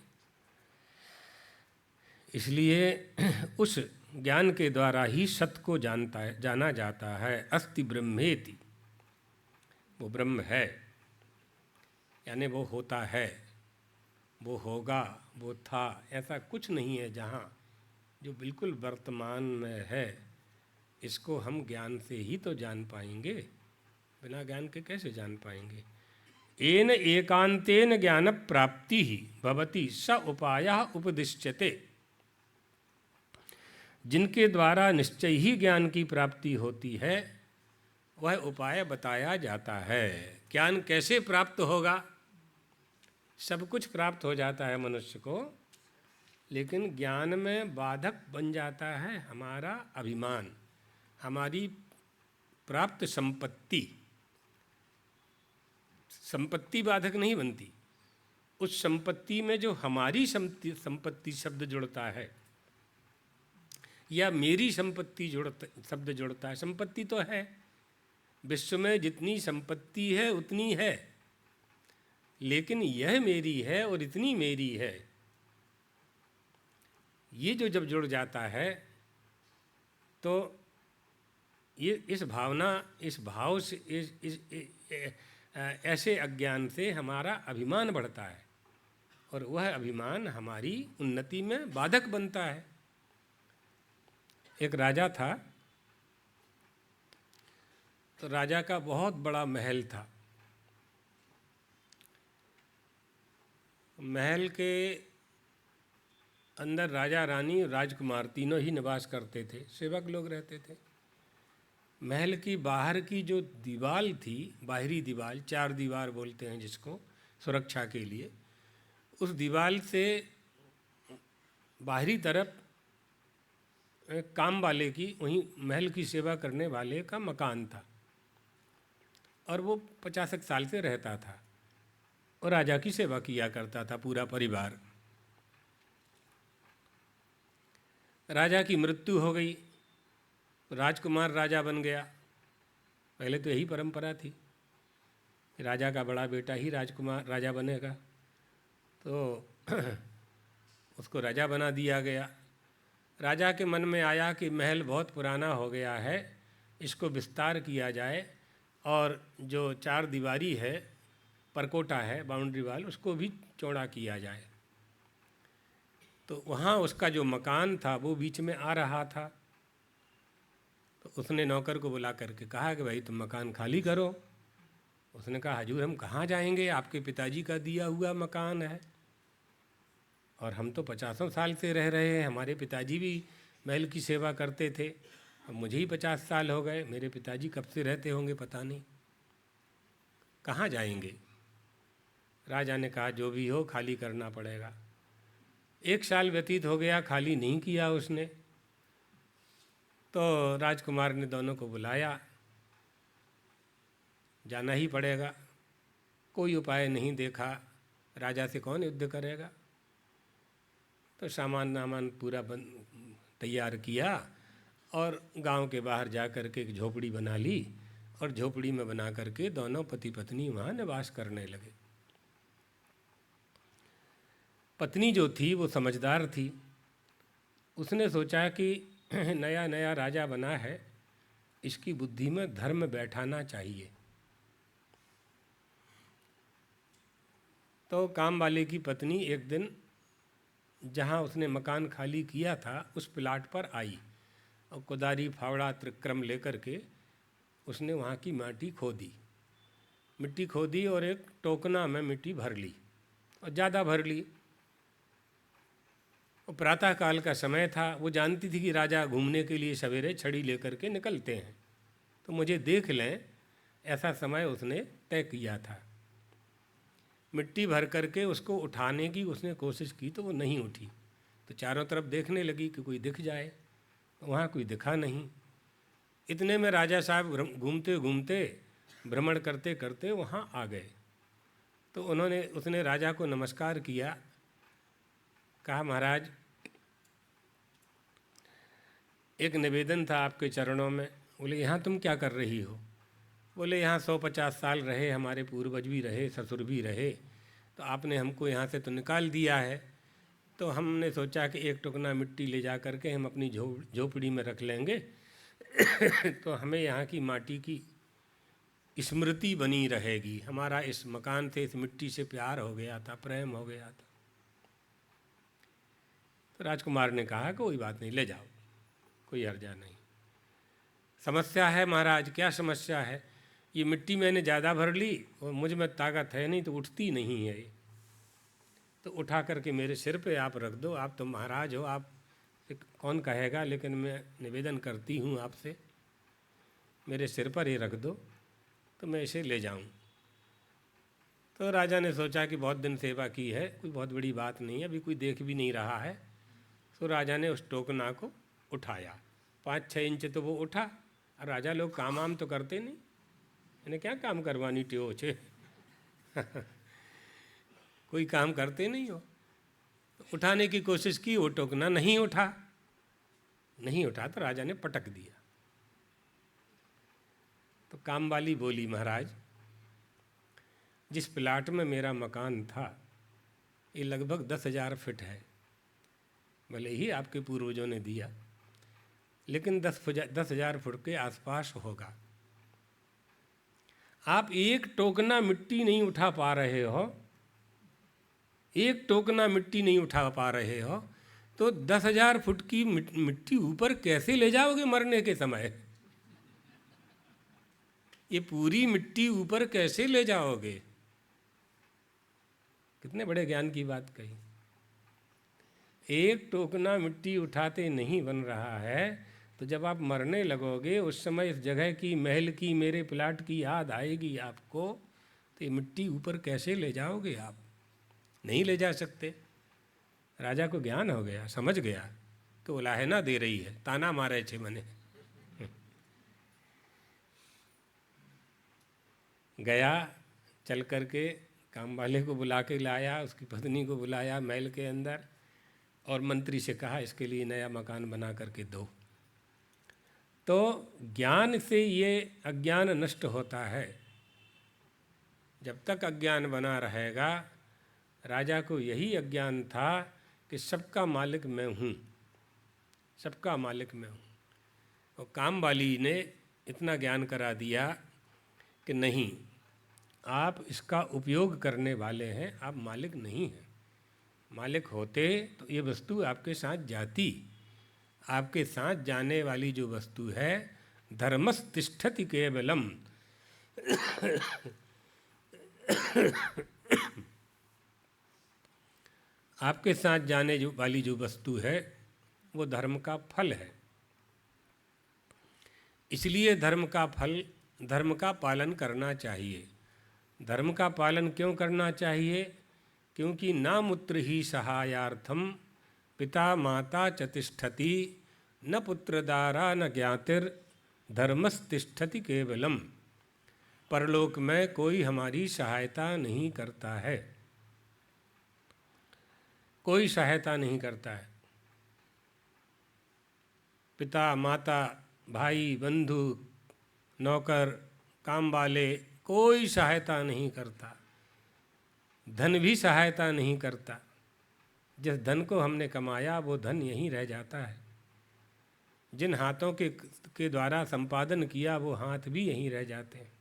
Speaker 1: उस ज्ञान के द्वारा ही सत्य को जाना जाता है। अस्ति ब्रह्मेति, वो ब्रह्म है, यानी वो होता है, वो होगा, वो था, ऐसा कुछ नहीं है जहाँ, जो बिल्कुल वर्तमान में है। इसको हम ज्ञान से ही तो जान पाएंगे, बिना ज्ञान के कैसे जान पाएंगे। येन एकांतेन ज्ञान प्राप्ति ही भवति स उपायः उपदिश्यते। जिनके द्वारा निश्चय ही ज्ञान की प्राप्ति होती है, वह उपाय बताया जाता है। ज्ञान कैसे प्राप्त होगा? सब कुछ प्राप्त हो जाता है मनुष्य को, लेकिन ज्ञान में बाधक बन जाता है हमारा अभिमान, हमारी प्राप्त संपत्ति। संपत्ति बाधक नहीं बनती, उस संपत्ति में जो हमारी संपत्ति शब्द जुड़ता है, या मेरी संपत्ति शब्द जुड़ता है। संपत्ति तो है, विश्व में जितनी संपत्ति है उतनी है, लेकिन यह मेरी है और इतनी मेरी है, ये जो जब जुड़ जाता है तो ये इस भाव से ऐसे अज्ञान से हमारा अभिमान बढ़ता है और वह अभिमान हमारी उन्नति में बाधक बनता है। एक राजा था, तो राजा का बहुत बड़ा महल था। महल के अंदर राजा रानी राजकुमार तीनों ही निवास करते थे, सेवक लोग रहते थे। महल की बाहर की जो दीवार थी, बाहरी दीवार, 4 दीवार बोलते हैं जिसको, सुरक्षा के लिए, उस दीवार से बाहरी तरफ एक काम वाले की, वहीं महल की सेवा करने वाले का मकान था और वो 50 साल से रहता था और राजा की सेवा किया करता था पूरा परिवार। राजा की मृत्यु हो गई, राजकुमार राजा बन गया। पहले तो यही परंपरा थी, राजा का बड़ा बेटा ही राजकुमार राजा बनेगा, तो उसको राजा बना दिया गया। राजा के मन में आया कि महल बहुत पुराना हो गया है, इसको विस्तार किया जाए और जो 4 दीवारी है, परकोटा है, बाउंड्री वाल, उसको भी चौड़ा किया जाए। तो वहाँ उसका जो मकान था वो बीच में आ रहा था, तो उसने नौकर को बुला करके कहा कि भाई तुम मकान खाली करो। उसने कहा हजूर हम कहाँ जाएंगे, आपके पिताजी का दिया हुआ मकान है और हम तो 50 साल से रह रहे हैं, हमारे पिताजी भी महल की सेवा करते थे, अब मुझे ही 50 साल हो गए, मेरे पिताजी कब से रहते होंगे पता नहीं, कहाँ जाएंगे। राजा ने कहा जो भी हो खाली करना पड़ेगा। 1 साल व्यतीत हो गया, खाली नहीं किया उसने। तो राजकुमार ने दोनों को बुलाया, जाना ही पड़ेगा, कोई उपाय नहीं देखा, राजा से कौन युद्ध करेगा। तो सामान पूरा तैयार किया और गांव के बाहर जा कर के एक झोपड़ी बना ली और झोपड़ी में बना करके दोनों पति पत्नी वहाँ निवास करने लगे। पत्नी जो थी वो समझदार थी, उसने सोचा कि नया नया राजा बना है, इसकी बुद्धि में धर्म बैठाना चाहिए। तो काम वाले की पत्नी एक दिन जहाँ उसने मकान खाली किया था उस प्लाट पर आई और कुदारी फावड़ा त्रिक्रम लेकर के उसने वहाँ की मिट्टी खोदी और एक टोकना में मिट्टी भर ली और ज़्यादा भर ली। और प्रातः काल का समय था, वो जानती थी कि राजा घूमने के लिए सवेरे छड़ी लेकर के निकलते हैं, तो मुझे देख लें ऐसा समय उसने तय किया था। मिट्टी भर करके उसको उठाने की उसने कोशिश की तो वो नहीं उठी, तो चारों तरफ देखने लगी कि कोई दिख जाए, वहाँ कोई दिखा नहीं। इतने में राजा साहब घूमते घूमते भ्रमण करते करते वहाँ आ गए। तो उसने राजा को नमस्कार किया, कहा महाराज एक निवेदन था आपके चरणों में। बोले यहाँ तुम क्या कर रही हो? बोले यहाँ 150 साल रहे, हमारे पूर्वज भी रहे, ससुर भी रहे, तो आपने हमको यहाँ से तो निकाल दिया है, तो हमने सोचा कि एक टुकना मिट्टी ले जा कर के हम अपनी झोपड़ी में रख लेंगे तो हमें यहाँ की माटी की स्मृति बनी रहेगी। हमारा इस मकान से, इस मिट्टी से प्यार हो गया था, प्रेम हो गया था। तो राजकुमार ने कहा कोई बात नहीं, ले जाओ, कोई हर्जा नहीं। समस्या है महाराज? क्या समस्या है? ये मिट्टी मैंने ज़्यादा भर ली और मुझ में ताकत है नहीं, तो उठती नहीं है, तो उठा करके मेरे सिर पे आप रख दो। आप तो महाराज हो, आप कौन कहेगा, लेकिन मैं निवेदन करती हूँ आपसे, मेरे सिर पर ही रख दो तो मैं इसे ले जाऊँ। तो राजा ने सोचा कि बहुत दिन सेवा की है, कोई बहुत बड़ी बात नहीं है, अभी कोई देख भी नहीं रहा है। तो राजा ने उस टोकना को उठाया, 5-6 इंच तो वो उठा। और राजा लोग काम वाम तो करते नहीं, इन्हें क्या काम करवानी ट्यो छे कोई काम करते नहीं हो। तो उठाने की कोशिश की, वो टोकना नहीं उठा। नहीं उठा तो राजा ने पटक दिया। तो कामवाली बोली, महाराज जिस प्लाट में मेरा मकान था ये लगभग 10,000 फीट है, भले ही आपके पूर्वजों ने दिया, लेकिन 10,000 फुट के आसपास होगा। आप एक टोकना मिट्टी नहीं उठा पा रहे हो, एक टोकना मिट्टी नहीं उठा पा रहे हो, तो 10,000 फुट की मिट्टी ऊपर कैसे ले जाओगे मरने के समय? ये पूरी मिट्टी ऊपर कैसे ले जाओगे? कितने बड़े ज्ञान की बात कही। एक टोकना मिट्टी उठाते नहीं बन रहा है, तो जब आप मरने लगोगे उस समय इस जगह की, महल की, मेरे प्लाट की याद आएगी आपको, तो ये मिट्टी ऊपर कैसे ले जाओगे आप? नहीं ले जा सकते। राजा को ज्ञान हो गया, समझ गया कि उलाहना दे रही है, ताना मारे छे मने। गया, चल करके काम वाले को बुला के लाया, उसकी पत्नी को बुलाया महल के अंदर, और मंत्री से कहा इसके लिए नया मकान बना करके दो। तो ज्ञान से ये अज्ञान नष्ट होता है। जब तक अज्ञान बना रहेगा, राजा को यही अज्ञान था कि सबका मालिक मैं हूँ, सबका मालिक मैं हूँ। और कामवाली ने इतना ज्ञान करा दिया कि नहीं, आप इसका उपयोग करने वाले हैं, आप मालिक नहीं हैं। मालिक होते तो ये वस्तु आपके साथ जाती। आपके साथ जाने वाली जो वस्तु है, धर्मस्तिष्ठति केवलम, आपके साथ जाने वाली जो वस्तु है वो धर्म का फल है। इसलिए धर्म का फल, धर्म का पालन करना चाहिए। धर्म का पालन क्यों करना चाहिए? क्योंकि नामुत्र ही सहायार्थम पिता माता च तिष्ठति, न पुत्रदारा न ज्ञातिर धर्मस्तिष्ठति केवलम। परलोक में कोई हमारी सहायता नहीं करता है, कोई सहायता नहीं करता है। पिता माता, भाई बंधु, नौकर, काम वाले, कोई सहायता नहीं करता। धन भी सहायता नहीं करता। जिस धन को हमने कमाया वो धन यहीं रह जाता है। जिन हाथों के द्वारा संपादन किया वो हाथ भी यहीं रह जाते हैं।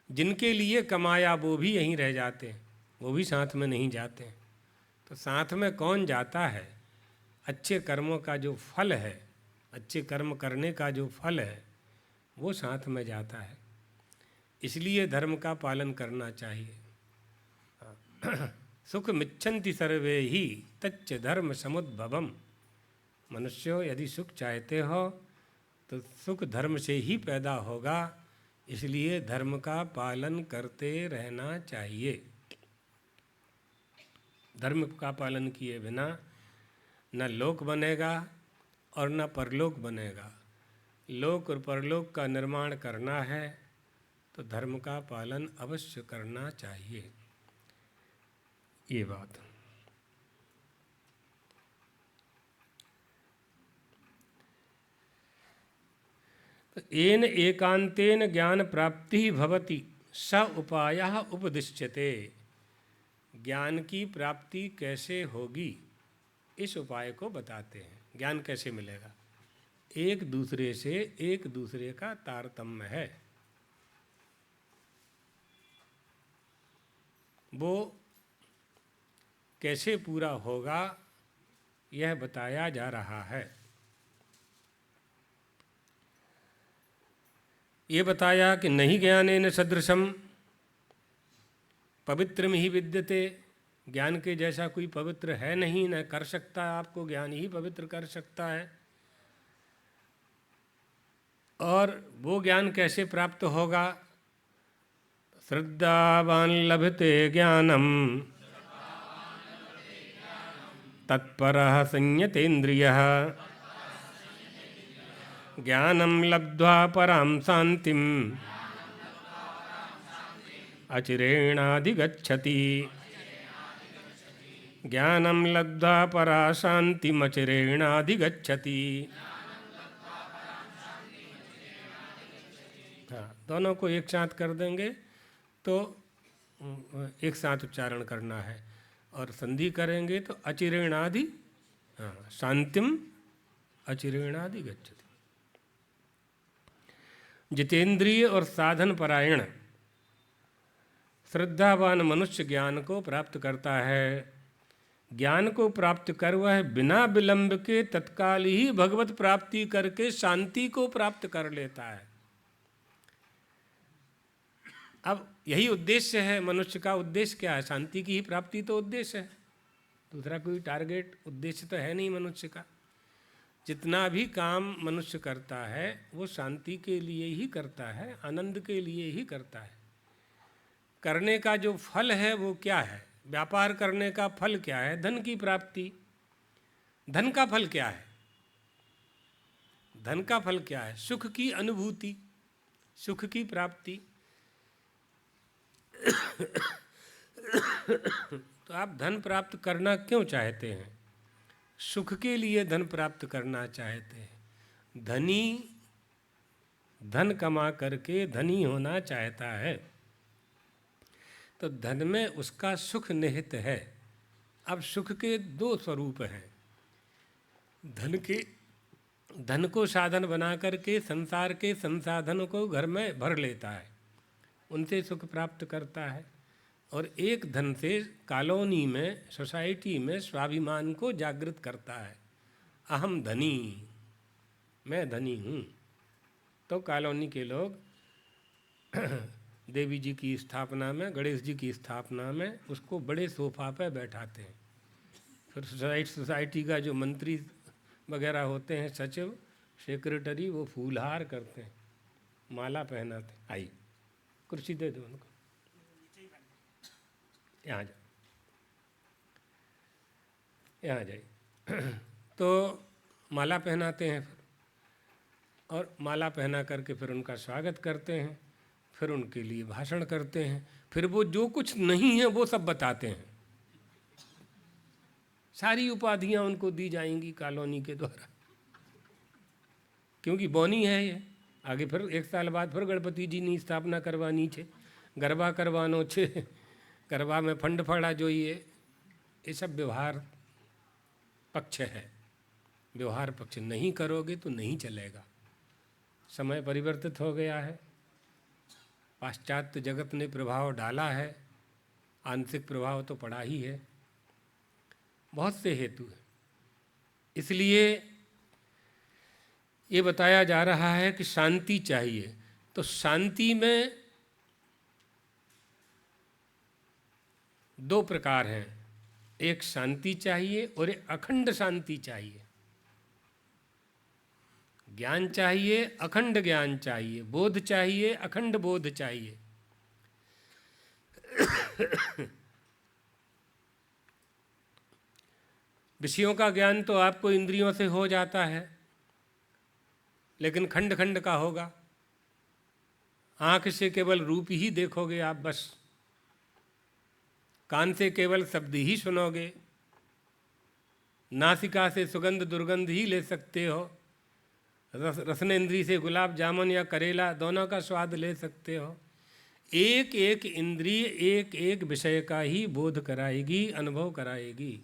Speaker 1: जिनके लिए कमाया वो भी यहीं रह जाते हैं, वो भी साथ में नहीं जाते हैं। तो साथ में कौन जाता है? अच्छे कर्मों का जो फल है, अच्छे कर्म करने का जो फल है, वो साथ में जाता है। इसलिए धर्म का पालन करना चाहिए। सुख मिच्छन्ति सर्वे ही तच्च धर्म समुद्भवम। मनुष्यों, यदि सुख चाहते हो तो सुख धर्म से ही पैदा होगा। इसलिए धर्म का पालन करते रहना चाहिए। धर्म का पालन किए बिना न लोक बनेगा और न परलोक बनेगा। लोक और परलोक का निर्माण करना है तो धर्म का पालन अवश्य करना चाहिए। ये बात। तो येन एकांतेन ज्ञान प्राप्ति भवति स उपायः उपदिश्यते। ज्ञान की प्राप्ति कैसे होगी, इस उपाय को बताते हैं। ज्ञान कैसे मिलेगा? एक दूसरे से एक दूसरे का तारतम्य है, वो कैसे पूरा होगा यह बताया जा रहा है। ये बताया कि नहीं ज्ञानेन सदृशम पवित्रम ही विद्यते। ज्ञान के जैसा कोई पवित्र है नहीं, न कर सकता। आपको ज्ञान ही पवित्र कर सकता है। और वो ज्ञान कैसे प्राप्त होगा? श्रद्धावान लभते ज्ञानम तत्परः संयतेन्द्रियः ज्ञानं लब्ध्वा परां शान्तिम् अचिरेणाधिगच्छति। ज्ञानं लब्ध्वा परा शान्तिमचिरेणाधिगच्छति। हाँ, दोनों को एक साथ कर देंगे तो एक साथ उच्चारण करना है, और संधि करेंगे तो अचिरेणादि, हाँ, शांतिम अचिरेणादि गच्छति। जितेंद्रिय और साधन परायण श्रद्धावान मनुष्य ज्ञान को प्राप्त करता है। ज्ञान को प्राप्त कर वह बिना विलंब के तत्काल ही भगवत प्राप्ति करके शांति को प्राप्त कर लेता है। अब यही उद्देश्य है मनुष्य का। उद्देश्य क्या है? शांति की ही प्राप्ति तो उद्देश्य है, दूसरा कोई टारगेट उद्देश्य तो है नहीं मनुष्य का। जितना भी काम मनुष्य करता है वो शांति के लिए ही करता है, आनंद के लिए ही करता है। करने का जो फल है वो क्या है? व्यापार करने का फल क्या है? धन की प्राप्ति। धन का फल क्या है? धन का फल क्या है? सुख की अनुभूति, सुख की प्राप्ति। तो आप धन प्राप्त करना क्यों चाहते हैं? सुख के लिए धन प्राप्त करना चाहते हैं। धनी धन कमा करके धनी होना चाहता है, तो धन में उसका सुख निहित है। अब सुख के दो स्वरूप हैं। धन को साधन बना करके संसार के संसाधनों को घर में भर लेता है, उनसे सुख प्राप्त करता है। और एक धन से कॉलोनी में, सोसाइटी में स्वाभिमान को जागृत करता है। अहम धनी, मैं धनी हूँ। तो कॉलोनी के लोग देवी जी की स्थापना में, गणेश जी की स्थापना में उसको बड़े सोफा पे बैठाते हैं। फिर सोसाइटी का जो मंत्री वगैरह होते हैं, सचिव, सेक्रेटरी, वो फूलहार करते हैं, माला पहनाते हैं। आई कुर्सी दे दो उनको, यहाँ जाओ, यहाँ जाइए। तो माला पहनाते हैं फिर, और माला पहना करके फिर उनका स्वागत करते हैं, फिर उनके लिए भाषण करते हैं, फिर वो जो कुछ नहीं है वो सब बताते हैं। सारी उपाधियां उनको दी जाएंगी कॉलोनी के द्वारा, क्योंकि बौनी है ये। आगे फिर 1 साल बाद फिर गणपति जी ने स्थापना करवानी छे, गरबा करवानो छे, गरबा में फंड फड़ा जो ये सब व्यवहार पक्ष है। व्यवहार पक्ष नहीं करोगे तो नहीं चलेगा। समय परिवर्तित हो गया है, पाश्चात्य जगत ने प्रभाव डाला है, आंशिक प्रभाव तो पड़ा ही है, बहुत से हेतु हैं। इसलिए ये बताया जा रहा है कि शांति चाहिए। तो शांति में 2 प्रकार हैं, एक शांति चाहिए और एक अखंड शांति चाहिए। ज्ञान चाहिए, अखंड ज्ञान चाहिए, बोध चाहिए, अखंड बोध चाहिए। विषयों का ज्ञान तो आपको इंद्रियों से हो जाता है, लेकिन खंड खंड का होगा। आँख से केवल रूप ही देखोगे आप बस, कान से केवल शब्द ही सुनोगे, नासिका से सुगंध दुर्गंध ही ले सकते हो, रसनेंद्री से गुलाब जामुन या करेला दोनों का स्वाद ले सकते हो। एक एक इंद्रिय एक एक विषय का ही बोध कराएगी, अनुभव कराएगी।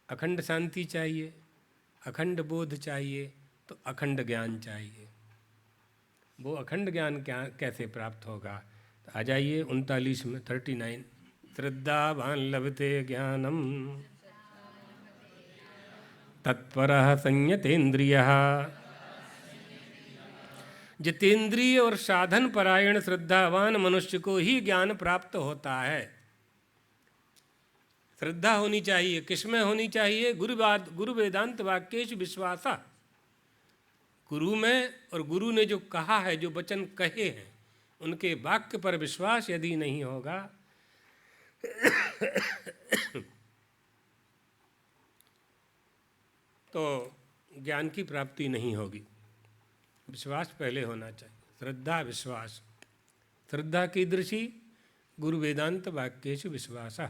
Speaker 1: अखंड शांति चाहिए, अखंड बोध चाहिए, तो अखंड ज्ञान चाहिए। वो अखंड ज्ञान क्या कैसे प्राप्त होगा? तो आ जाइए 39 में 39, श्रद्धावान लभते ज्ञानम तत्परः संयतेन्द्रियः। जितेंद्रिय और साधन परायण श्रद्धावान मनुष्य को ही ज्ञान प्राप्त होता है। श्रद्धा होनी चाहिए, किसमें होनी चाहिए? गुरु वेदांत वाक्येषु विश्वासा। गुरु में, और गुरु ने जो कहा है, जो वचन कहे हैं, उनके वाक्य पर विश्वास यदि नहीं होगा तो ज्ञान की प्राप्ति नहीं होगी। विश्वास पहले होना चाहिए, श्रद्धा विश्वास। श्रद्धा कीदृशी? गुरु वेदांत वाक्येषु विश्वासः।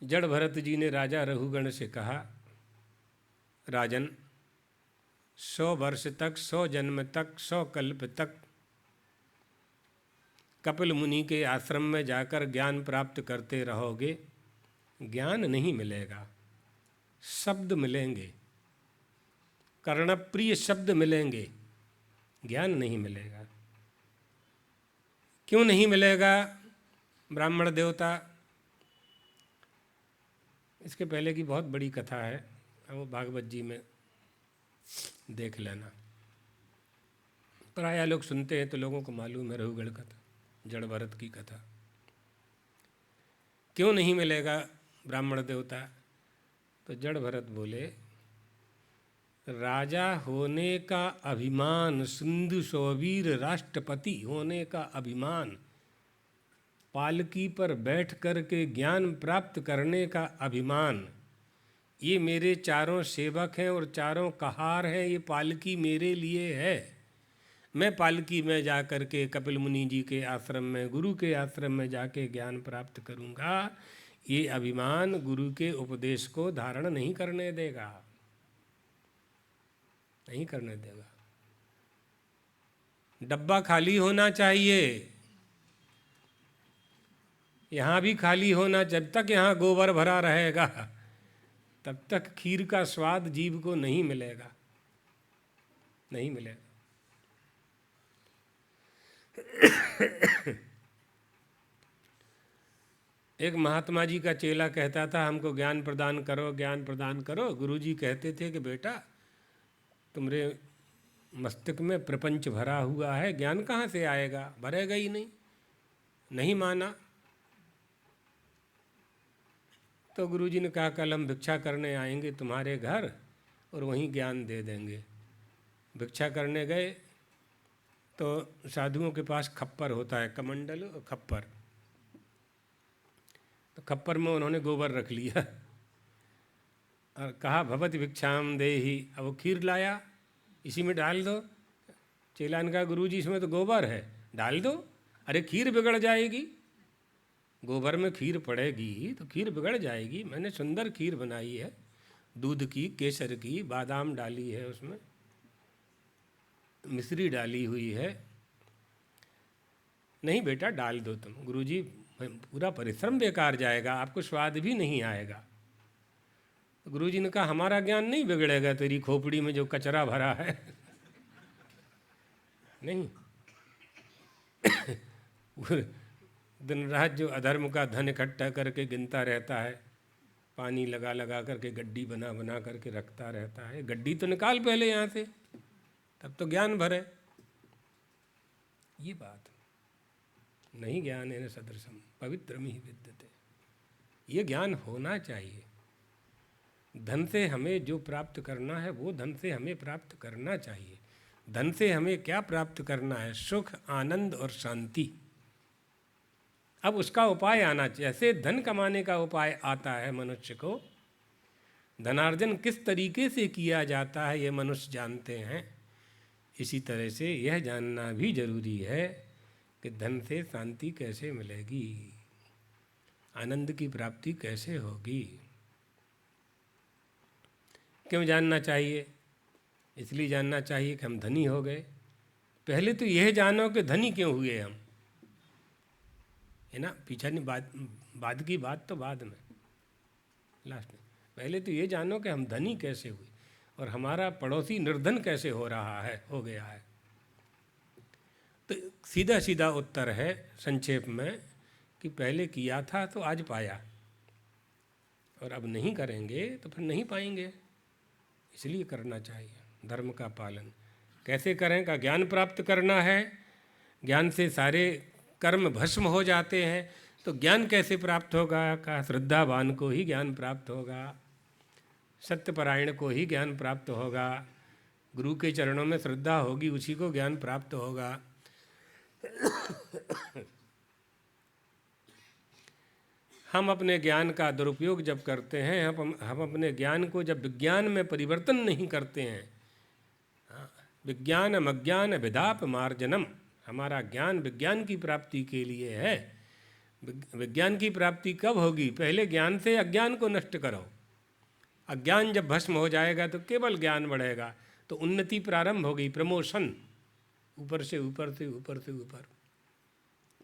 Speaker 1: जड़ भरत जी ने राजा रघुगण से कहा, राजन, 100 वर्ष तक, 100 जन्म तक, 100 कल्प तक कपिल मुनि के आश्रम में जाकर ज्ञान प्राप्त करते रहोगे, ज्ञान नहीं मिलेगा। शब्द मिलेंगे, कर्णप्रिय शब्द मिलेंगे, ज्ञान नहीं मिलेगा। क्यों नहीं मिलेगा ब्राह्मण देवता? इसके पहले की बहुत बड़ी कथा है, वो भागवत जी में देख लेना। प्रायः लोग सुनते हैं तो लोगों को मालूम है रघुगढ़ कथा, जड़ भरत की कथा। क्यों नहीं मिलेगा ब्राह्मण देवता? तो जड़ भरत बोले, राजा होने का अभिमान, सिंधु सौवीर राष्ट्रपति होने का अभिमान, पालकी पर बैठ कर के ज्ञान प्राप्त करने का अभिमान, ये मेरे चारों सेवक हैं और चारों कहार हैं, ये पालकी मेरे लिए है। मैं पालकी में जा कर के कपिल मुनि जी के आश्रम में, गुरु के आश्रम में जाके ज्ञान प्राप्त करूँगा। ये अभिमान गुरु के उपदेश को धारण नहीं करने देगा, नहीं करने देगा। डब्बा खाली होना चाहिए, यहाँ भी खाली होना। जब तक यहाँ गोबर भरा रहेगा तब तक खीर का स्वाद जीव को नहीं मिलेगा, नहीं मिलेगा। एक महात्मा जी का चेला कहता था, हमको ज्ञान प्रदान करो, ज्ञान प्रदान करो। गुरुजी कहते थे कि बेटा तुम्हारे मस्तक में प्रपंच भरा हुआ है, ज्ञान कहाँ से आएगा? भरेगा ही नहीं। नहीं माना तो गुरुजी ने कहा, कल हम भिक्षा करने आएंगे तुम्हारे घर और वहीं ज्ञान दे देंगे। भिक्षा करने गए तो साधुओं के पास खप्पर होता है, कमंडल और खप्पर। तो खप्पर में उन्होंने गोबर रख लिया और कहा, भवति भिक्षाम देहि। अब वो खीर लाया, इसी में डाल दो। चेला ने कहा, गुरुजी इसमें तो गोबर है, डाल दो। अरे खीर बिगड़ जाएगी, गोबर में खीर पड़ेगी तो खीर बिगड़ जाएगी। मैंने सुंदर खीर बनाई है, दूध की, केसर की, बादाम डाली है, उसमें मिश्री डाली हुई है। नहीं बेटा डाल दो तुम। गुरुजी पूरा परिश्रम बेकार जाएगा, आपको स्वाद भी नहीं आएगा। तो गुरुजी ने कहा, हमारा ज्ञान नहीं बिगड़ेगा तेरी खोपड़ी में जो कचरा भरा है। नहीं दिन रात जो अधर्म का धन इकट्ठा करके गिनता रहता है, पानी लगा लगा करके गड्डी बना बना करके रखता रहता है। गड्डी तो निकाल पहले यहाँ से, तब तो ज्ञान भरे। ये बात नहीं, ज्ञान है सदृशम पवित्रम ही विद्यते। ये ज्ञान होना चाहिए। धन से हमें जो प्राप्त करना है वो धन से हमें प्राप्त करना चाहिए। धन से हमें क्या प्राप्त करना है? सुख, आनंद और शांति। अब उसका उपाय आना चाहिए। जैसे धन कमाने का उपाय आता है मनुष्य को, धनार्जन किस तरीके से किया जाता है ये मनुष्य जानते हैं। इसी तरह से यह जानना भी जरूरी है कि धन से शांति कैसे मिलेगी, आनंद की प्राप्ति कैसे होगी। क्यों जानना चाहिए? इसलिए जानना चाहिए कि हम धनी हो गए। पहले तो यह जानो कि धनी क्यों हुए हम, है ना। पीछा नहीं, बाद की बात तो बाद में, लास्ट में। पहले तो ये जानो कि हम धनी कैसे हुए और हमारा पड़ोसी निर्धन कैसे हो रहा है, हो गया है। तो सीधा सीधा उत्तर है संक्षेप में कि पहले किया था तो आज पाया, और अब नहीं करेंगे तो फिर नहीं पाएंगे। इसलिए करना चाहिए धर्म का पालन। कैसे करें? का ज्ञान प्राप्त करना है, ज्ञान से सारे कर्म भस्म हो जाते हैं। तो ज्ञान कैसे प्राप्त होगा? का श्रद्धावान को ही ज्ञान प्राप्त होगा, सत्यपरायण को ही ज्ञान प्राप्त होगा। गुरु के चरणों में श्रद्धा होगी, उसी को ज्ञान प्राप्त होगा। हम अपने ज्ञान का दुरुपयोग जब करते हैं, हम अपने ज्ञान को जब विज्ञान में परिवर्तन नहीं करते हैं, विज्ञानम अज्ञान विदाप मार्जनम, हमारा ज्ञान विज्ञान की प्राप्ति के लिए है। विज्ञान की प्राप्ति कब होगी? पहले ज्ञान से अज्ञान को नष्ट करो। अज्ञान जब भस्म हो जाएगा तो केवल ज्ञान बढ़ेगा। तो उन्नति प्रारंभ हो गई, प्रमोशन, ऊपर से ऊपर से ऊपर से ऊपर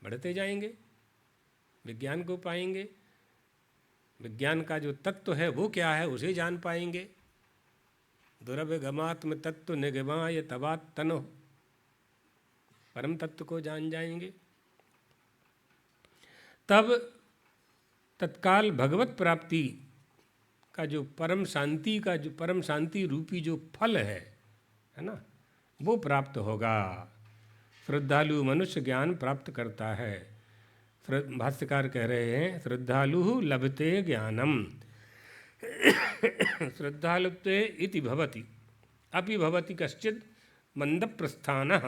Speaker 1: बढ़ते जाएंगे, विज्ञान को पाएंगे, विज्ञान का जो तत्व है वो क्या है उसे जान पाएंगे। दुरभिगमात्म तत्व निगमाय तबात तनो, परम तत्व को जान जाएंगे। तब तत्काल भगवत प्राप्ति का जो परम शांति रूपी जो फल है ना, वो प्राप्त होगा। श्रद्धालु मनुष्य ज्ञान प्राप्त करता है। भाष्यकार कह रहे हैं श्रद्धालु लभते ज्ञानम श्रद्धालुत्वे इति भवति अपि भवति कश्चित् मंद प्रस्थानः।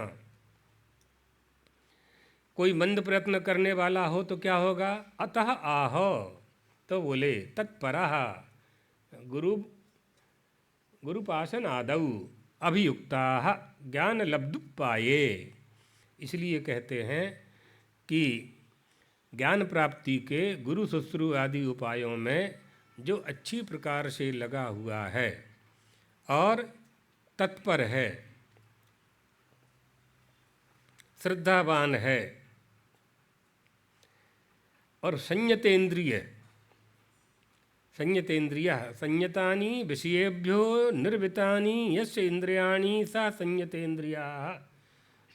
Speaker 1: कोई मंद प्रयत्न करने वाला हो तो क्या होगा? अतः आह, तो बोले तत्परः गुरुपासन आदौ अभियुक्ताः ज्ञान लब्धुपाये। इसलिए कहते हैं कि ज्ञान प्राप्ति के गुरु शुश्रू आदि उपायों में जो अच्छी प्रकार से लगा हुआ है और तत्पर है, श्रद्धावान है और संयतेन्द्रिय संयतानि विषयेभ्यो निर्वितानि यस्य इंद्रियाणि सा संयतेन्द्रियाः।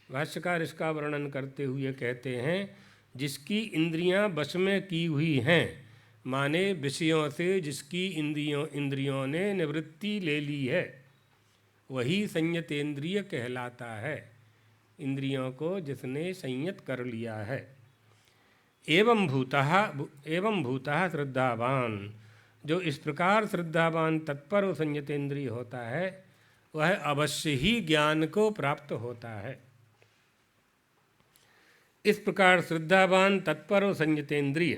Speaker 1: भाष्यकार इसका वर्णन करते हुए कहते हैं जिसकी इंद्रियां वश में की हुई हैं, माने विषयों से जिसकी इंद्रियों ने निवृत्ति ले ली है, वही संयतेन्द्रिय कहलाता है। इंद्रियों को जिसने संयत कर लिया है। एवं भूतः श्रद्धावान, जो इस प्रकार श्रद्धावान तत्पर और संयतेन्द्रिय होता है वह अवश्य ही ज्ञान को प्राप्त होता है। इस प्रकार श्रद्धावान तत्पर और संयतेन्द्रिय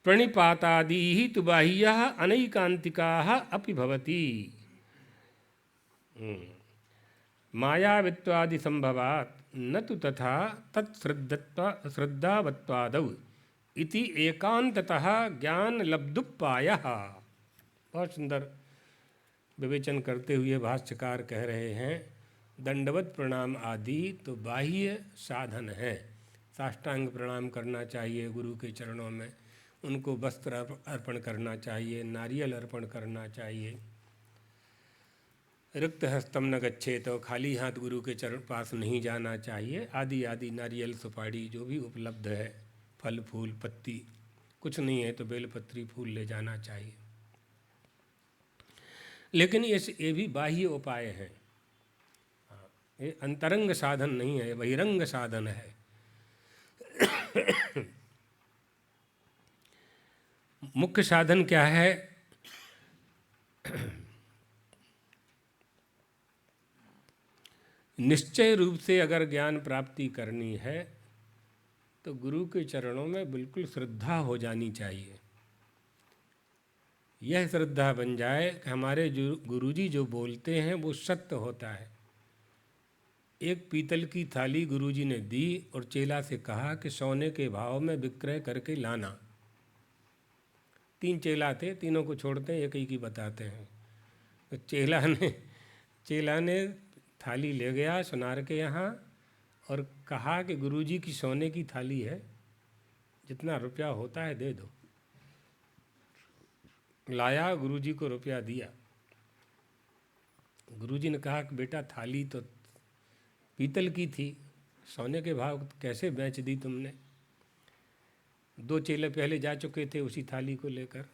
Speaker 1: प्रणिपातादि ही तु बाह्यः अनैकान्तिकाः अपि भवति मायावित्वादि संभवात् न तु तथा तत्श्रद्धावत्वादौ इति एकांततः ज्ञान लब्धुपायः। बहुत सुंदर विवेचन करते हुए भाष्यकार कह रहे हैं दंडवत प्रणाम आदि तो बाह्य साधन है। साष्टांग प्रणाम करना चाहिए गुरु के चरणों में, उनको वस्त्र अर्पण करना चाहिए, नारियल अर्पण करना चाहिए। रिक्त हस्तम न गच्छे, तो खाली हाथ गुरु के चरण पास नहीं जाना चाहिए। आदि आदि नारियल सुपाड़ी जो भी उपलब्ध है, फल फूल पत्ती, कुछ नहीं है तो बेलपत्री फूल ले जाना चाहिए। लेकिन ये भी बाह्य उपाय हैं, ये अंतरंग साधन नहीं है, बहिरंग साधन है। मुख्य साधन क्या है? निश्चय रूप से अगर ज्ञान प्राप्ति करनी है तो गुरु के चरणों में बिल्कुल श्रद्धा हो जानी चाहिए। यह श्रद्धा बन जाए कि हमारे जो गुरुजी जो बोलते हैं वो सत्य होता है। एक पीतल की थाली गुरुजी ने दी और चेला से कहा कि सोने के भाव में विक्रय करके लाना। 3 चेला थे, तीनों को छोड़ते हैं, एक ही की बताते हैं। तो चेला ने थाली ले गया सुनार के यहाँ और कहा कि गुरुजी की सोने की थाली है, जितना रुपया होता है दे दो। लाया, गुरुजी को रुपया दिया। गुरुजी ने कहा कि बेटा थाली तो पीतल की थी, सोने के भाव कैसे बेच दी तुमने? 2 चेले पहले जा चुके थे उसी थाली को लेकर।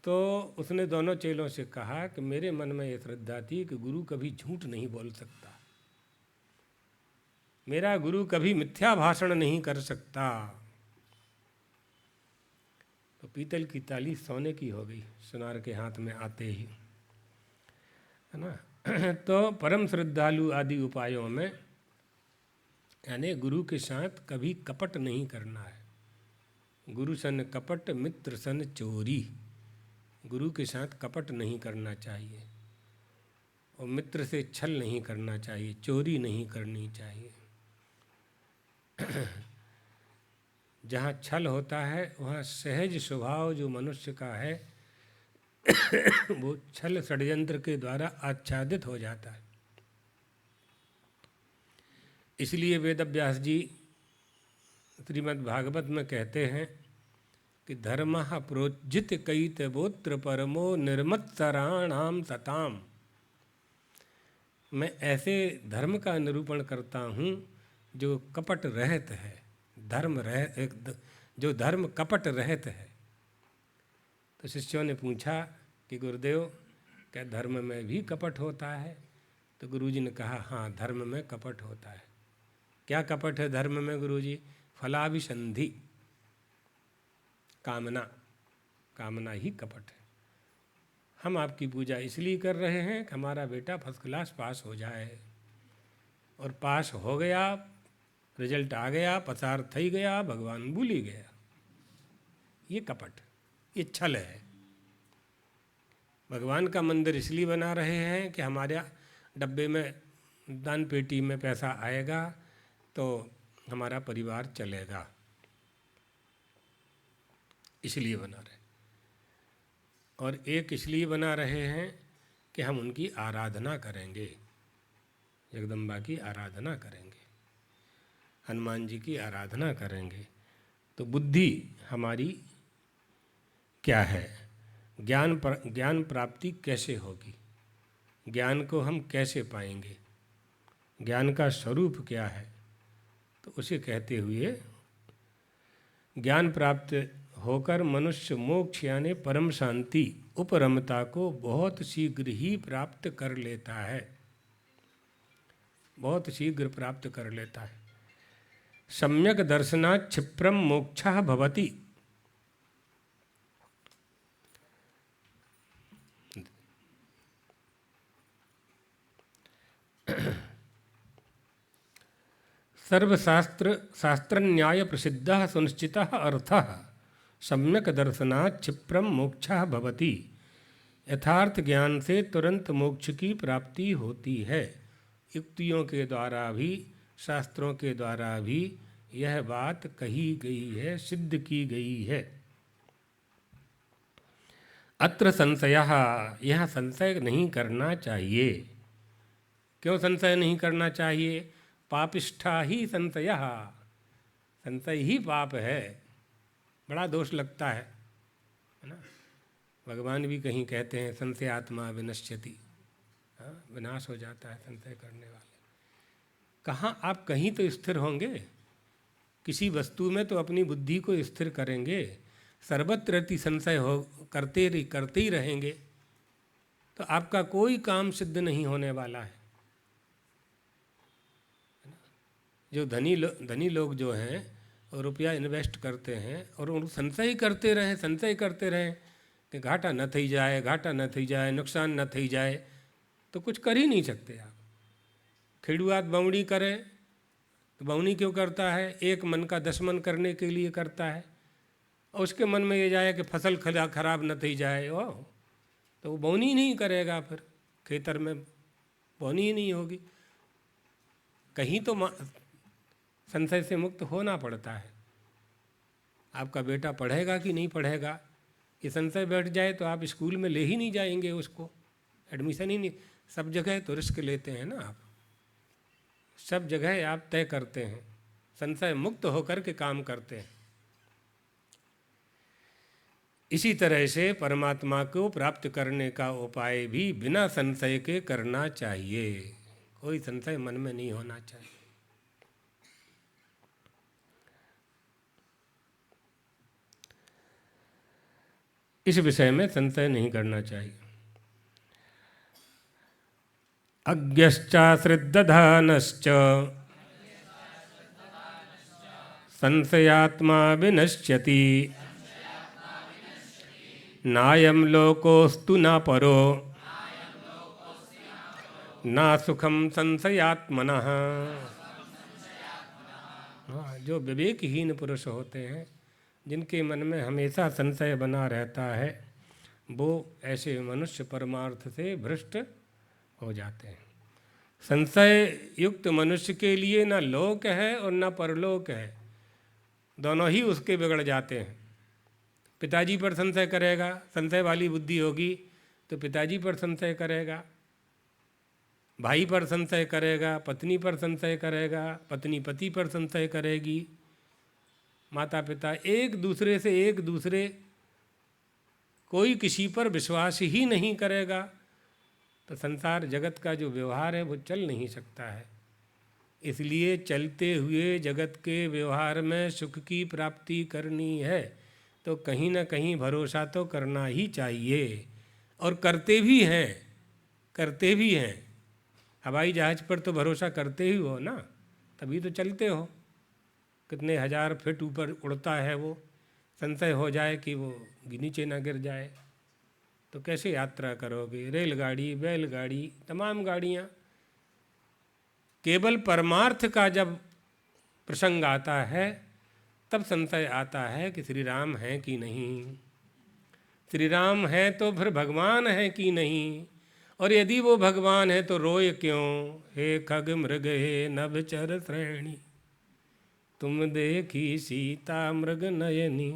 Speaker 1: तो उसने दोनों चेलों से कहा कि मेरे मन में ये श्रद्धा थी कि गुरु कभी झूठ नहीं बोल सकता, मेरा गुरु कभी मिथ्या भाषण नहीं कर सकता। तो पीतल की थाली सोने की हो गई सुनार के हाथ में आते ही, है ना। तो परम श्रद्धालु आदि उपायों में यानी गुरु के साथ कभी कपट नहीं करना है। गुरु सन कपट मित्र सन चोरी, गुरु के साथ कपट नहीं करना चाहिए और मित्र से छल नहीं करना चाहिए, चोरी नहीं करनी चाहिए। जहाँ छल होता है वहाँ सहज स्वभाव जो मनुष्य का है वो छल षड्यंत्र के द्वारा आच्छादित हो जाता है। इसलिए वेद व्यास जी श्रीमद् भागवत में कहते हैं कि धर्मः प्रोज्झित कैतवोत्र परमो निर्मत्सराणाम सताम। मैं ऐसे धर्म का निरूपण करता हूँ जो कपट रहित है, जो धर्म कपट रहित है। तो शिष्यों ने पूछा कि गुरुदेव क्या धर्म में भी कपट होता है? तो गुरुजी ने कहा हाँ, धर्म में कपट होता है। क्या कपट है धर्म में गुरुजी? फलाभिसंधि, कामना ही कपट है। हम आपकी पूजा इसलिए कर रहे हैं कि हमारा बेटा फर्स्ट क्लास पास हो जाए, और पास हो गया, रिजल्ट आ गया, पसार थई गया, भगवान भूली गया। ये कपट, ये छल है। भगवान का मंदिर इसलिए बना रहे हैं कि हमारे डब्बे में, दान पेटी में पैसा आएगा तो हमारा परिवार चलेगा, इसलिए बना रहे। और एक इसलिए बना रहे हैं कि हम उनकी आराधना करेंगे, जगदम्बा की आराधना करेंगे, हनुमान जी की आराधना करेंगे। तो बुद्धि हमारी क्या है? ज्ञान प्राप्ति कैसे होगी? ज्ञान को हम कैसे पाएंगे? ज्ञान का स्वरूप क्या है? तो उसे कहते हुए ज्ञान प्राप्त होकर मनुष्य मोक्ष यानी परम शांति, उपरमता को बहुत शीघ्र ही प्राप्त कर लेता है, बहुत शीघ्र प्राप्त कर लेता है। सम्यक दर्शनात् क्षिप्रम मोक्षः भवति। शास्त्र न्याय प्रसिद्धः सुनिश्चितः अर्थः सम्यक दर्शनात् क्षिप्रम मोक्षः भवति। यथार्थ ज्ञान से तुरंत मोक्ष की प्राप्ति होती है। युक्तियों के द्वारा भी, शास्त्रों के द्वारा भी यह बात कही गई है, सिद्ध की गई है। अत्र संशयः, यह संशय नहीं करना चाहिए। क्यों संशय नहीं करना चाहिए? पापिष्ठा ही संशयः, संशय ही पाप है, बड़ा दोष लगता है ना। भगवान भी कहीं कहते हैं संशयात्मा विनश्यति, विनाश हो जाता है संशय करने वाले। कहाँ आप कहीं तो स्थिर होंगे, किसी वस्तु में तो अपनी बुद्धि को स्थिर करेंगे। सर्वत्र यदि संशय हो करते ही रहेंगे तो आपका कोई काम सिद्ध नहीं होने वाला है। जो धनी लोग जो हैं और रुपया इन्वेस्ट करते हैं और उन संशय करते रहें कि घाटा न थी जाए, नुकसान न थी जाए, तो कुछ कर ही नहीं सकते आप। खेड़ुआत बवनी करे तो बवनी क्यों करता है? एक मन का 10 मन करने के लिए करता है, और उसके मन में ये जाए कि फसल खराब न थी जाए, तो वो बवनी नहीं करेगा, फिर खेतर में बवनी ही नहीं होगी। कहीं तो संशय से मुक्त होना पड़ता है। आपका बेटा पढ़ेगा कि नहीं पढ़ेगा, ये संशय बैठ जाए तो आप स्कूल में ले ही नहीं जाएंगे उसको, एडमिशन ही नहीं। सब जगह तो रिस्क लेते हैं ना आप, सब जगह आप तय करते हैं, संशय मुक्त होकर के काम करते हैं। इसी तरह से परमात्मा को प्राप्त करने का उपाय भी बिना संशय के करना चाहिए। कोई संशय मन में नहीं होना चाहिए। इस विषय में संशय नहीं करना चाहिए। अज्ञश्चाश्रिद्दधानश्च संशयात्मा विनश्यति नायं लोकोस्तु न परो न सुखम संशयात्मनः। जो विवेकहीन पुरुष होते हैं, जिनके मन में हमेशा संशय बना रहता है, वो ऐसे मनुष्य परमार्थ से भ्रष्ट हो जाते हैं। संशय युक्त मनुष्य के लिए न लोक है और न परलोक है, दोनों ही उसके बिगड़ जाते हैं। पिताजी पर संशय करेगा, संशय वाली बुद्धि होगी तो पिताजी पर संशय करेगा, भाई पर संशय करेगा, पत्नी पर संशय करेगा, पत्नी पति पर संशय करेगी, माता पिता एक दूसरे कोई किसी पर विश्वास ही नहीं करेगा तो संसार जगत का जो व्यवहार है वो चल नहीं सकता है। इसलिए चलते हुए जगत के व्यवहार में सुख की प्राप्ति करनी है तो कहीं ना कहीं भरोसा तो करना ही चाहिए, और करते भी हैं। हवाई जहाज़ पर तो भरोसा करते ही हो ना, तभी तो चलते हो। कितने हजार फीट ऊपर उड़ता है वो, संशय हो जाए कि वो नीचे ना गिर जाए तो कैसे यात्रा करोगे। रेलगाड़ी, बैलगाड़ी, तमाम गाड़ियाँ। केवल परमार्थ का जब प्रसंग आता है तब संशय आता है कि श्री राम हैं कि नहीं, श्री राम हैं तो फिर भगवान है कि नहीं, और यदि वो भगवान है तो रोए क्यों। हे खग मृग हे नभचर श्रेणी, तुम देखी सीता मृग नयनी।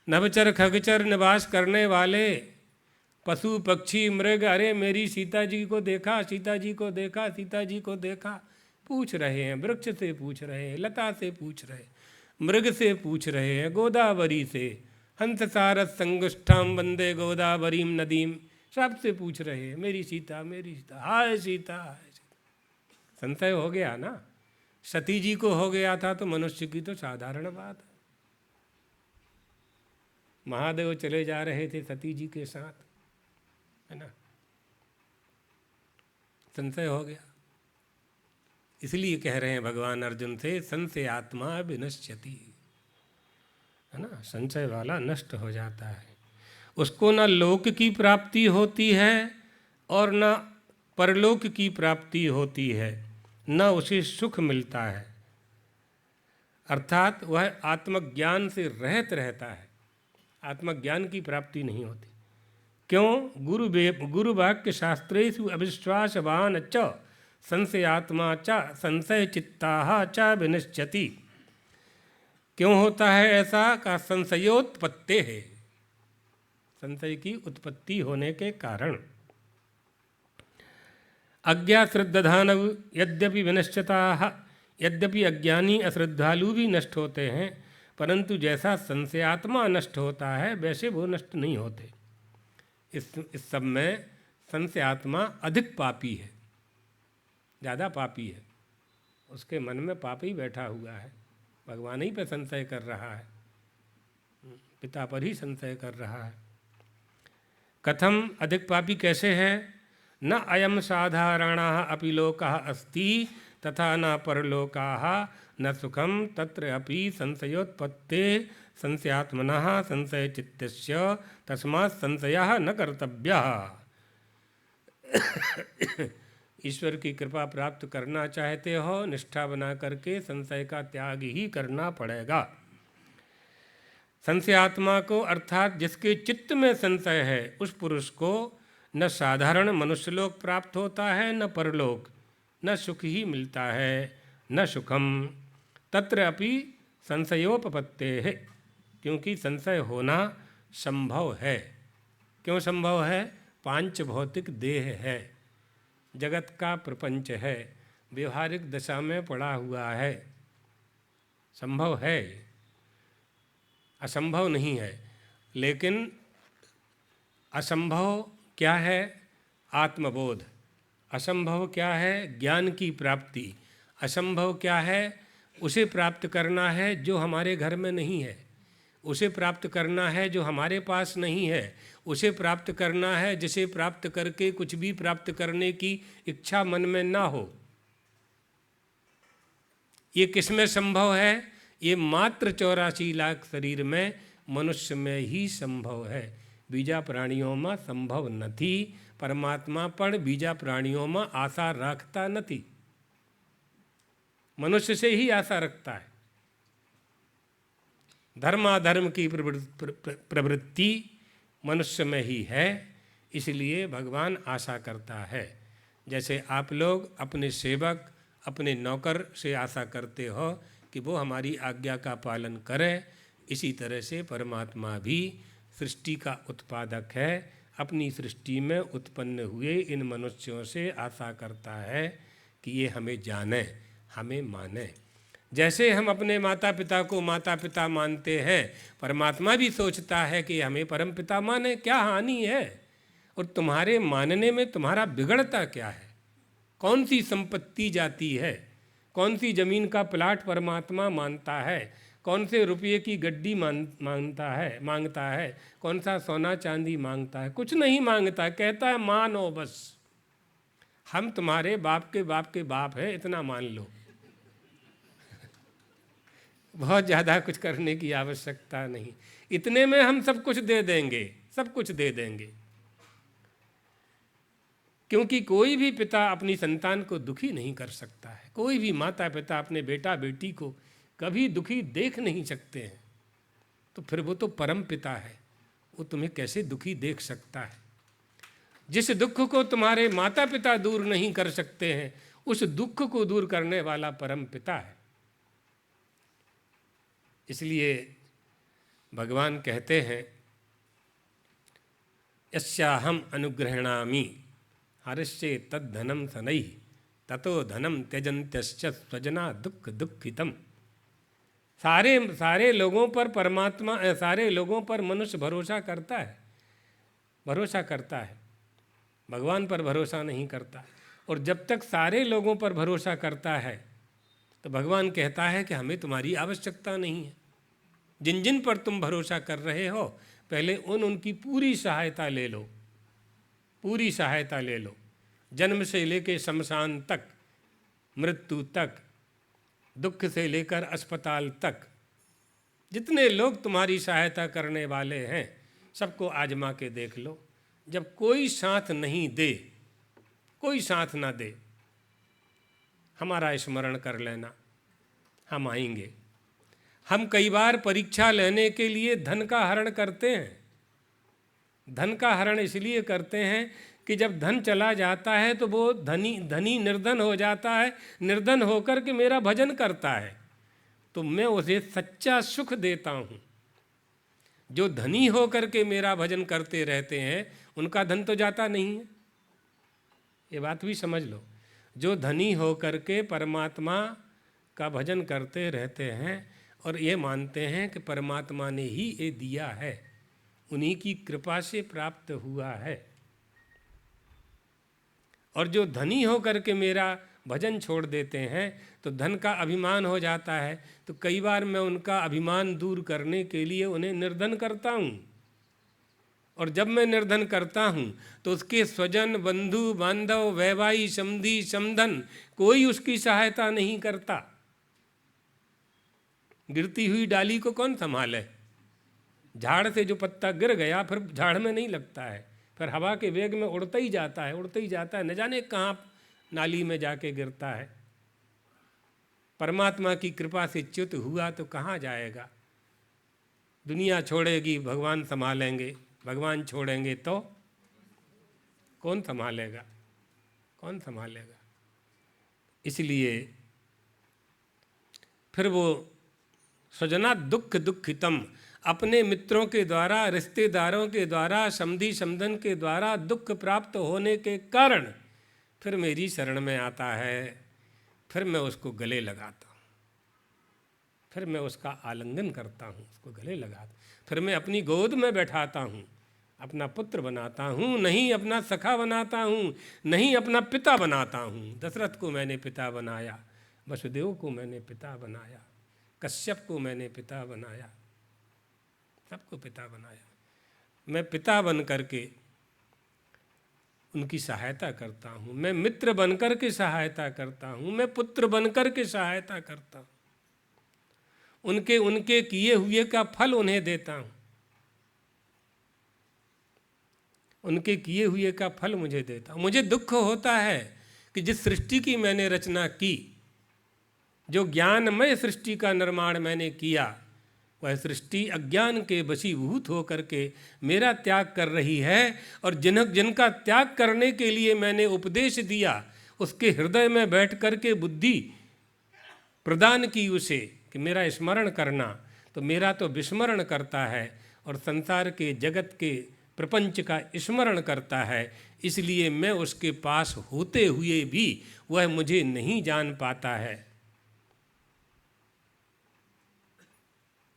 Speaker 1: नभचर खगचर निवास करने वाले पशु पक्षी मृग, अरे मेरी सीता जी को देखा, सीता जी को देखा, सीता जी को देखा, पूछ रहे हैं। वृक्ष से पूछ रहे हैं, लता से पूछ रहे, मृग से पूछ रहे हैं, गोदावरी से, हंस सारस संगुष्ठम वंदे गोदावरीम नदीम, सबसे पूछ रहे हैं मेरी सीता, मेरी सीता, हाय सीता, हाय सीता। संशय हो गया ना। सती जी को हो गया था तो मनुष्य की तो साधारण बात है। महादेव चले जा रहे थे सती जी के साथ, है ना, संशय हो गया। इसलिए कह रहे हैं भगवान अर्जुन से, संशय आत्मा विनश्यति, है ना, संशय वाला नष्ट हो जाता है। उसको न लोक की प्राप्ति होती है और न परलोक की प्राप्ति होती है, न उसे सुख मिलता है, अर्थात वह आत्मज्ञान से रहित रहता है, आत्मज्ञान की प्राप्ति नहीं होती। क्यों? गुरु वाक्य शास्त्रेषु अविश्वासवान च संशयात्मा च संशय चित्ता च विनश्यति। क्यों होता है ऐसा? का संशयोत्पत्ति है, संशय की उत्पत्ति होने के कारण। अज्ञाश्रद्धानव यद्यपि विनश्यता, यद्यपि अज्ञानी अश्रद्धालु भी नष्ट होते हैं, परंतु जैसा संशयात्मा नष्ट होता है वैसे वो नष्ट नहीं होते। इस सब में संशयात्मा अधिक पापी है, ज़्यादा पापी है। उसके मन में पाप ही बैठा हुआ है, भगवान ही पे संशय कर रहा है, पिता पर ही संशय कर रहा है। कथम अधिक पापी कैसे है? न अयम साधारणः अपि लोकः अस्ति तथा न परलोकाः न सुखम तत्र अपि संशयोत्पत्ते संशयात्मनः संशयचित्तस्य तस्मात् संशयः न कर्तव्यः। ईश्वर की कृपा प्राप्त करना चाहते हो, निष्ठा बना करके संशय का त्याग ही करना पड़ेगा। संशयात्मा को, अर्थात जिसके चित्त में संशय है, उस पुरुष को न साधारण मनुष्यलोक प्राप्त होता है, न परलोक, न सुख ही मिलता है, न सुखम। तत्र अपि संशयोपपत्ते है, क्योंकि संशय होना संभव है। क्यों संभव है? पांच भौतिक देह है, जगत का प्रपंच है, व्यवहारिक दशा में पड़ा हुआ है, संभव है, असंभव नहीं है। लेकिन असंभव क्या है? आत्मबोध। असंभव क्या है? ज्ञान की प्राप्ति। असंभव क्या है? उसे प्राप्त करना है जो हमारे घर में नहीं है, उसे प्राप्त करना है जो हमारे पास नहीं है, उसे प्राप्त करना है जिसे प्राप्त करके कुछ भी प्राप्त करने की इच्छा मन में ना हो। ये किस में संभव है? ये मात्र 84 लाख शरीर में मनुष्य में ही संभव है। बीजा प्राणियों में संभव નથી। परमात्मा पण बीजा प्राणियों में आशा रखता नहीं, मनुष्य से ही आशा रखता है। धर्माधर्म की प्रवृत्ति मनुष्य में ही है, इसलिए भगवान आशा करता है। जैसे आप लोग अपने सेवक, अपने नौकर से आशा करते हो कि वो हमारी आज्ञा का पालन करे, इसी तरह से परमात्मा भी सृष्टि का उत्पादक है। अपनी सृष्टि में उत्पन्न हुए इन मनुष्यों से आशा करता है कि ये हमें जाने, हमें माने। जैसे हम अपने माता पिता को माता पिता मानते हैं, परमात्मा भी सोचता है कि हमें परम पिता माने। क्या हानि है? और तुम्हारे मानने में तुम्हारा बिगड़ता क्या है? कौन सी संपत्ति जाती है? कौन सी जमीन का प्लाट परमात्मा मानता है? कौन से रुपये की गड्डी मांगता है? कौन सा सोना चांदी मांगता है? कुछ नहीं मांगता, कहता है मानो बस। हम तुम्हारे बाप के बाप के बाप है, इतना मान लो। बहुत ज़्यादा कुछ करने की आवश्यकता नहीं, इतने में हम सब कुछ दे देंगे, सब कुछ दे देंगे। क्योंकि कोई भी पिता अपनी संतान को दुखी नहीं कर सकता है। कोई भी माता पिता अपने बेटा बेटी को कभी दुखी देख नहीं सकते हैं। तो फिर वो तो परम पिता है, वो तुम्हें कैसे दुखी देख सकता है? जिस दुख को तुम्हारे माता पिता दूर नहीं कर सकते हैं, उस दुख को दूर करने वाला परम पिता है। इसलिए भगवान कहते हैं, यस्याहम अनुग्रहणामि हर्षे तद्धनम शनैः ततो धनम त्यजन्त्यश्च स्वजना दुख दुखितम। सारे लोगों पर परमात्मा, सारे लोगों पर मनुष्य भरोसा करता है, भगवान पर भरोसा नहीं करता। और जब तक सारे लोगों पर भरोसा करता है तो भगवान कहता है कि हमें तुम्हारी आवश्यकता नहीं है। जिन जिन पर तुम भरोसा कर रहे हो, पहले उनकी पूरी सहायता ले लो, पूरी सहायता ले लो। जन्म से लेकर शमशान तक, मृत्यु तक, दुख से लेकर अस्पताल तक, जितने लोग तुम्हारी सहायता करने वाले हैं, सबको आजमा के देख लो। जब कोई साथ नहीं दे, कोई साथ ना दे, हमारा स्मरण कर लेना, हम आएंगे। हम कई बार परीक्षा लेने के लिए धन का हरण करते हैं। धन का हरण इसलिए करते हैं कि जब धन चला जाता है तो वो धनी निर्धन हो जाता है। निर्धन होकर के मेरा भजन करता है तो मैं उसे सच्चा सुख देता हूँ। जो धनी होकर के मेरा भजन करते रहते हैं, उनका धन तो जाता नहीं है, ये बात भी समझ लो। जो धनी होकर के परमात्मा का भजन करते रहते हैं और ये मानते हैं कि परमात्मा ने ही ये दिया है, उन्हीं की कृपा से प्राप्त हुआ है, और जो धनी होकर के मेरा भजन छोड़ देते हैं तो धन का अभिमान हो जाता है। तो कई बार मैं उनका अभिमान दूर करने के लिए उन्हें निर्धन करता हूँ। और जब मैं निर्धन करता हूँ तो उसके स्वजन, बंधु बांधव, वैवाही, समधी, समधन, कोई उसकी सहायता नहीं करता। गिरती हुई डाली को कौन संभाले? झाड़ से जो पत्ता गिर गया फिर झाड़ में नहीं लगता है, फिर हवा के वेग में उड़ता ही जाता है, उड़ता ही जाता है, न जाने कहाँ नाली में जाके गिरता है। परमात्मा की कृपा से च्युत हुआ तो कहाँ जाएगा? दुनिया छोड़ेगी, भगवान संभालेंगे। भगवान छोड़ेंगे तो कौन संभालेगा? कौन संभालेगा? इसलिए फिर वो स्वजना दुख दुखितम, अपने मित्रों के द्वारा, रिश्तेदारों के द्वारा, समधी समधन के द्वारा दुख प्राप्त होने के कारण फिर मेरी शरण में आता है। फिर मैं उसको गले लगाता हूँ, फिर मैं उसका आलिंगन करता हूँ, उसको गले लगाता, फिर मैं अपनी गोद में बैठाता हूँ, अपना पुत्र बनाता हूँ, नहीं अपना सखा बनाता हूँ, नहीं अपना पिता बनाता हूँ। दशरथ को मैंने पिता बनाया, वसुदेव को मैंने पिता बनाया, कश्यप को मैंने पिता बनाया, सबको पिता बनाया। मैं पिता बन करके उनकी सहायता करता हूँ, मैं मित्र बनकर के सहायता करता हूँ, मैं पुत्र बनकर के सहायता करता हूँ, उनके किए हुए का फल उन्हें देता हूँ, उनके किए हुए का फल मुझे देता हूँ। मुझे दुख होता है कि जिस सृष्टि की मैंने रचना की, जो ज्ञानमय सृष्टि का निर्माण मैंने किया, वह सृष्टि अज्ञान के वशीभूत होकर के मेरा त्याग कर रही है। और जिनका त्याग करने के लिए मैंने उपदेश दिया, उसके हृदय में बैठ कर के बुद्धि प्रदान की उसे कि मेरा स्मरण करना, तो मेरा तो विस्मरण करता है और संसार के जगत के प्रपंच का स्मरण करता है, इसलिए मैं उसके पास होते हुए भी वह मुझे नहीं जान पाता है।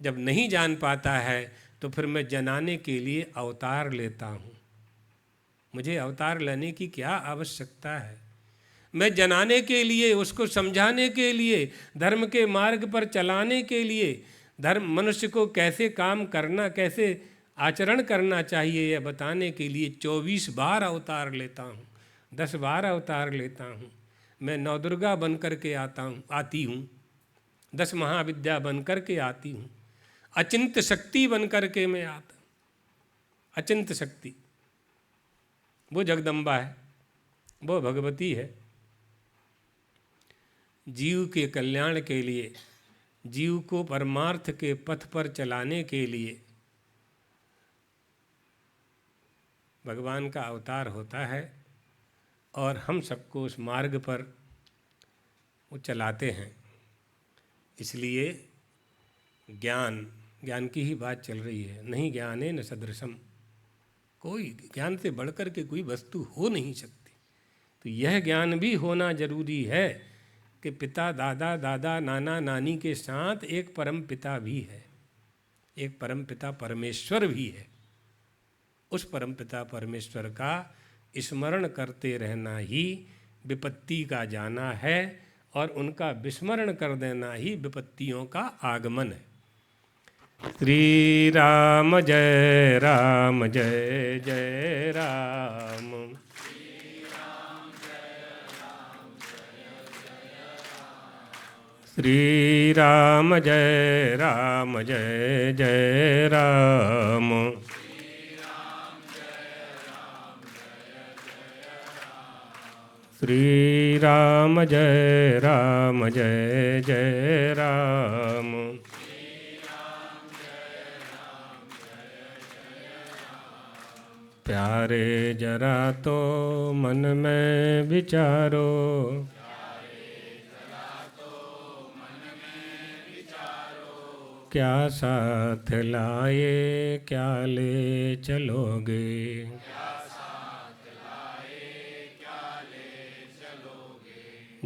Speaker 1: जब नहीं जान पाता है तो फिर मैं जनाने के लिए अवतार लेता हूँ। मुझे अवतार लेने की क्या आवश्यकता है? मैं जनाने के लिए, उसको समझाने के लिए, धर्म के मार्ग पर चलाने के लिए, धर्म मनुष्य को कैसे काम करना, कैसे आचरण करना चाहिए यह बताने के लिए 24 बार अवतार लेता हूँ, 10 बार अवतार लेता हूँ। मैं नवदुर्गा बन कर के आती हूँ, 10 महाविद्या बन कर के आती हूँ, अचिंत शक्ति बन कर के मैं आता हूँ। अचिंत शक्ति वो जगदम्बा है, वो भगवती है। जीव के कल्याण के लिए, जीव को परमार्थ के पथ पर चलाने के लिए भगवान का अवतार होता है और हम सबको उस मार्ग पर वो चलाते हैं। इसलिए ज्ञान की ही बात चल रही है। नहीं ज्ञाने न सदृशम, कोई ज्ञान से बढ़कर के कोई वस्तु हो नहीं सकती। तो यह ज्ञान भी होना जरूरी है कि पिता, दादा, दादा, नाना, नानी के साथ एक परम पिता भी है, एक परम पिता परमेश्वर भी है। उस परम पिता परमेश्वर का स्मरण करते रहना ही विपत्ति का जाना है और उनका विस्मरण कर देना ही विपत्तियों का आगमन है। श्री राम जय राम, जय जय राम। श्री राम जय राम, जय जय राम। श्री राम जय राम, जय जय राम। प्यारे जरा तो मन में विचारो, क्या साथ लाए क्या ले चलोगे।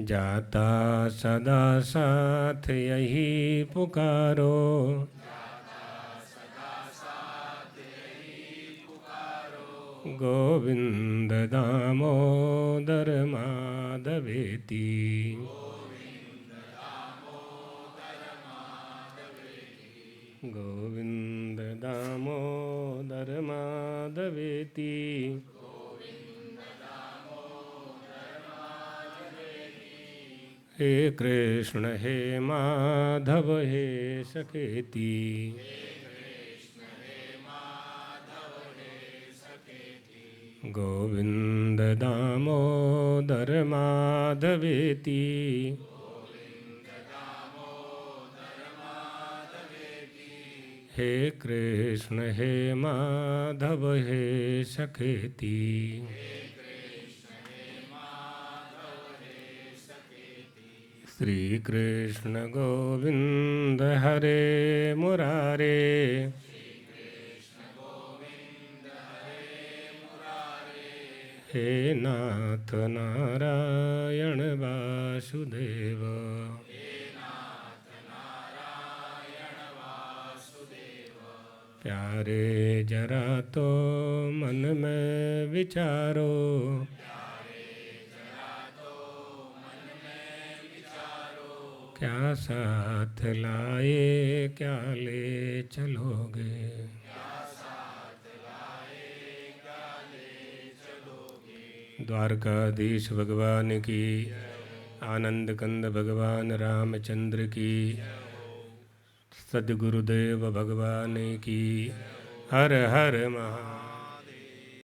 Speaker 1: जाता सदा साथ यही पुकारो, गोविंद दामोदर माधवेति। गोविंद दामोदर माधवेति। हे कृष्ण हे माधव हे सखेति। गोविंद दामोदर माधवेति। हे कृष्ण हे माधव हे सखेति। श्री कृष्ण गोविंद हरे मुरारे, हे नाथ नारायण वासुदेव। प्यारे जरा तो मन में विचारो, क्या साथ लाए क्या ले चलोगे। द्वारकाधीश भगवान की, आनंद कंद भगवान रामचंद्र की, सद्गुरुदेव भगवान की। हर हर महा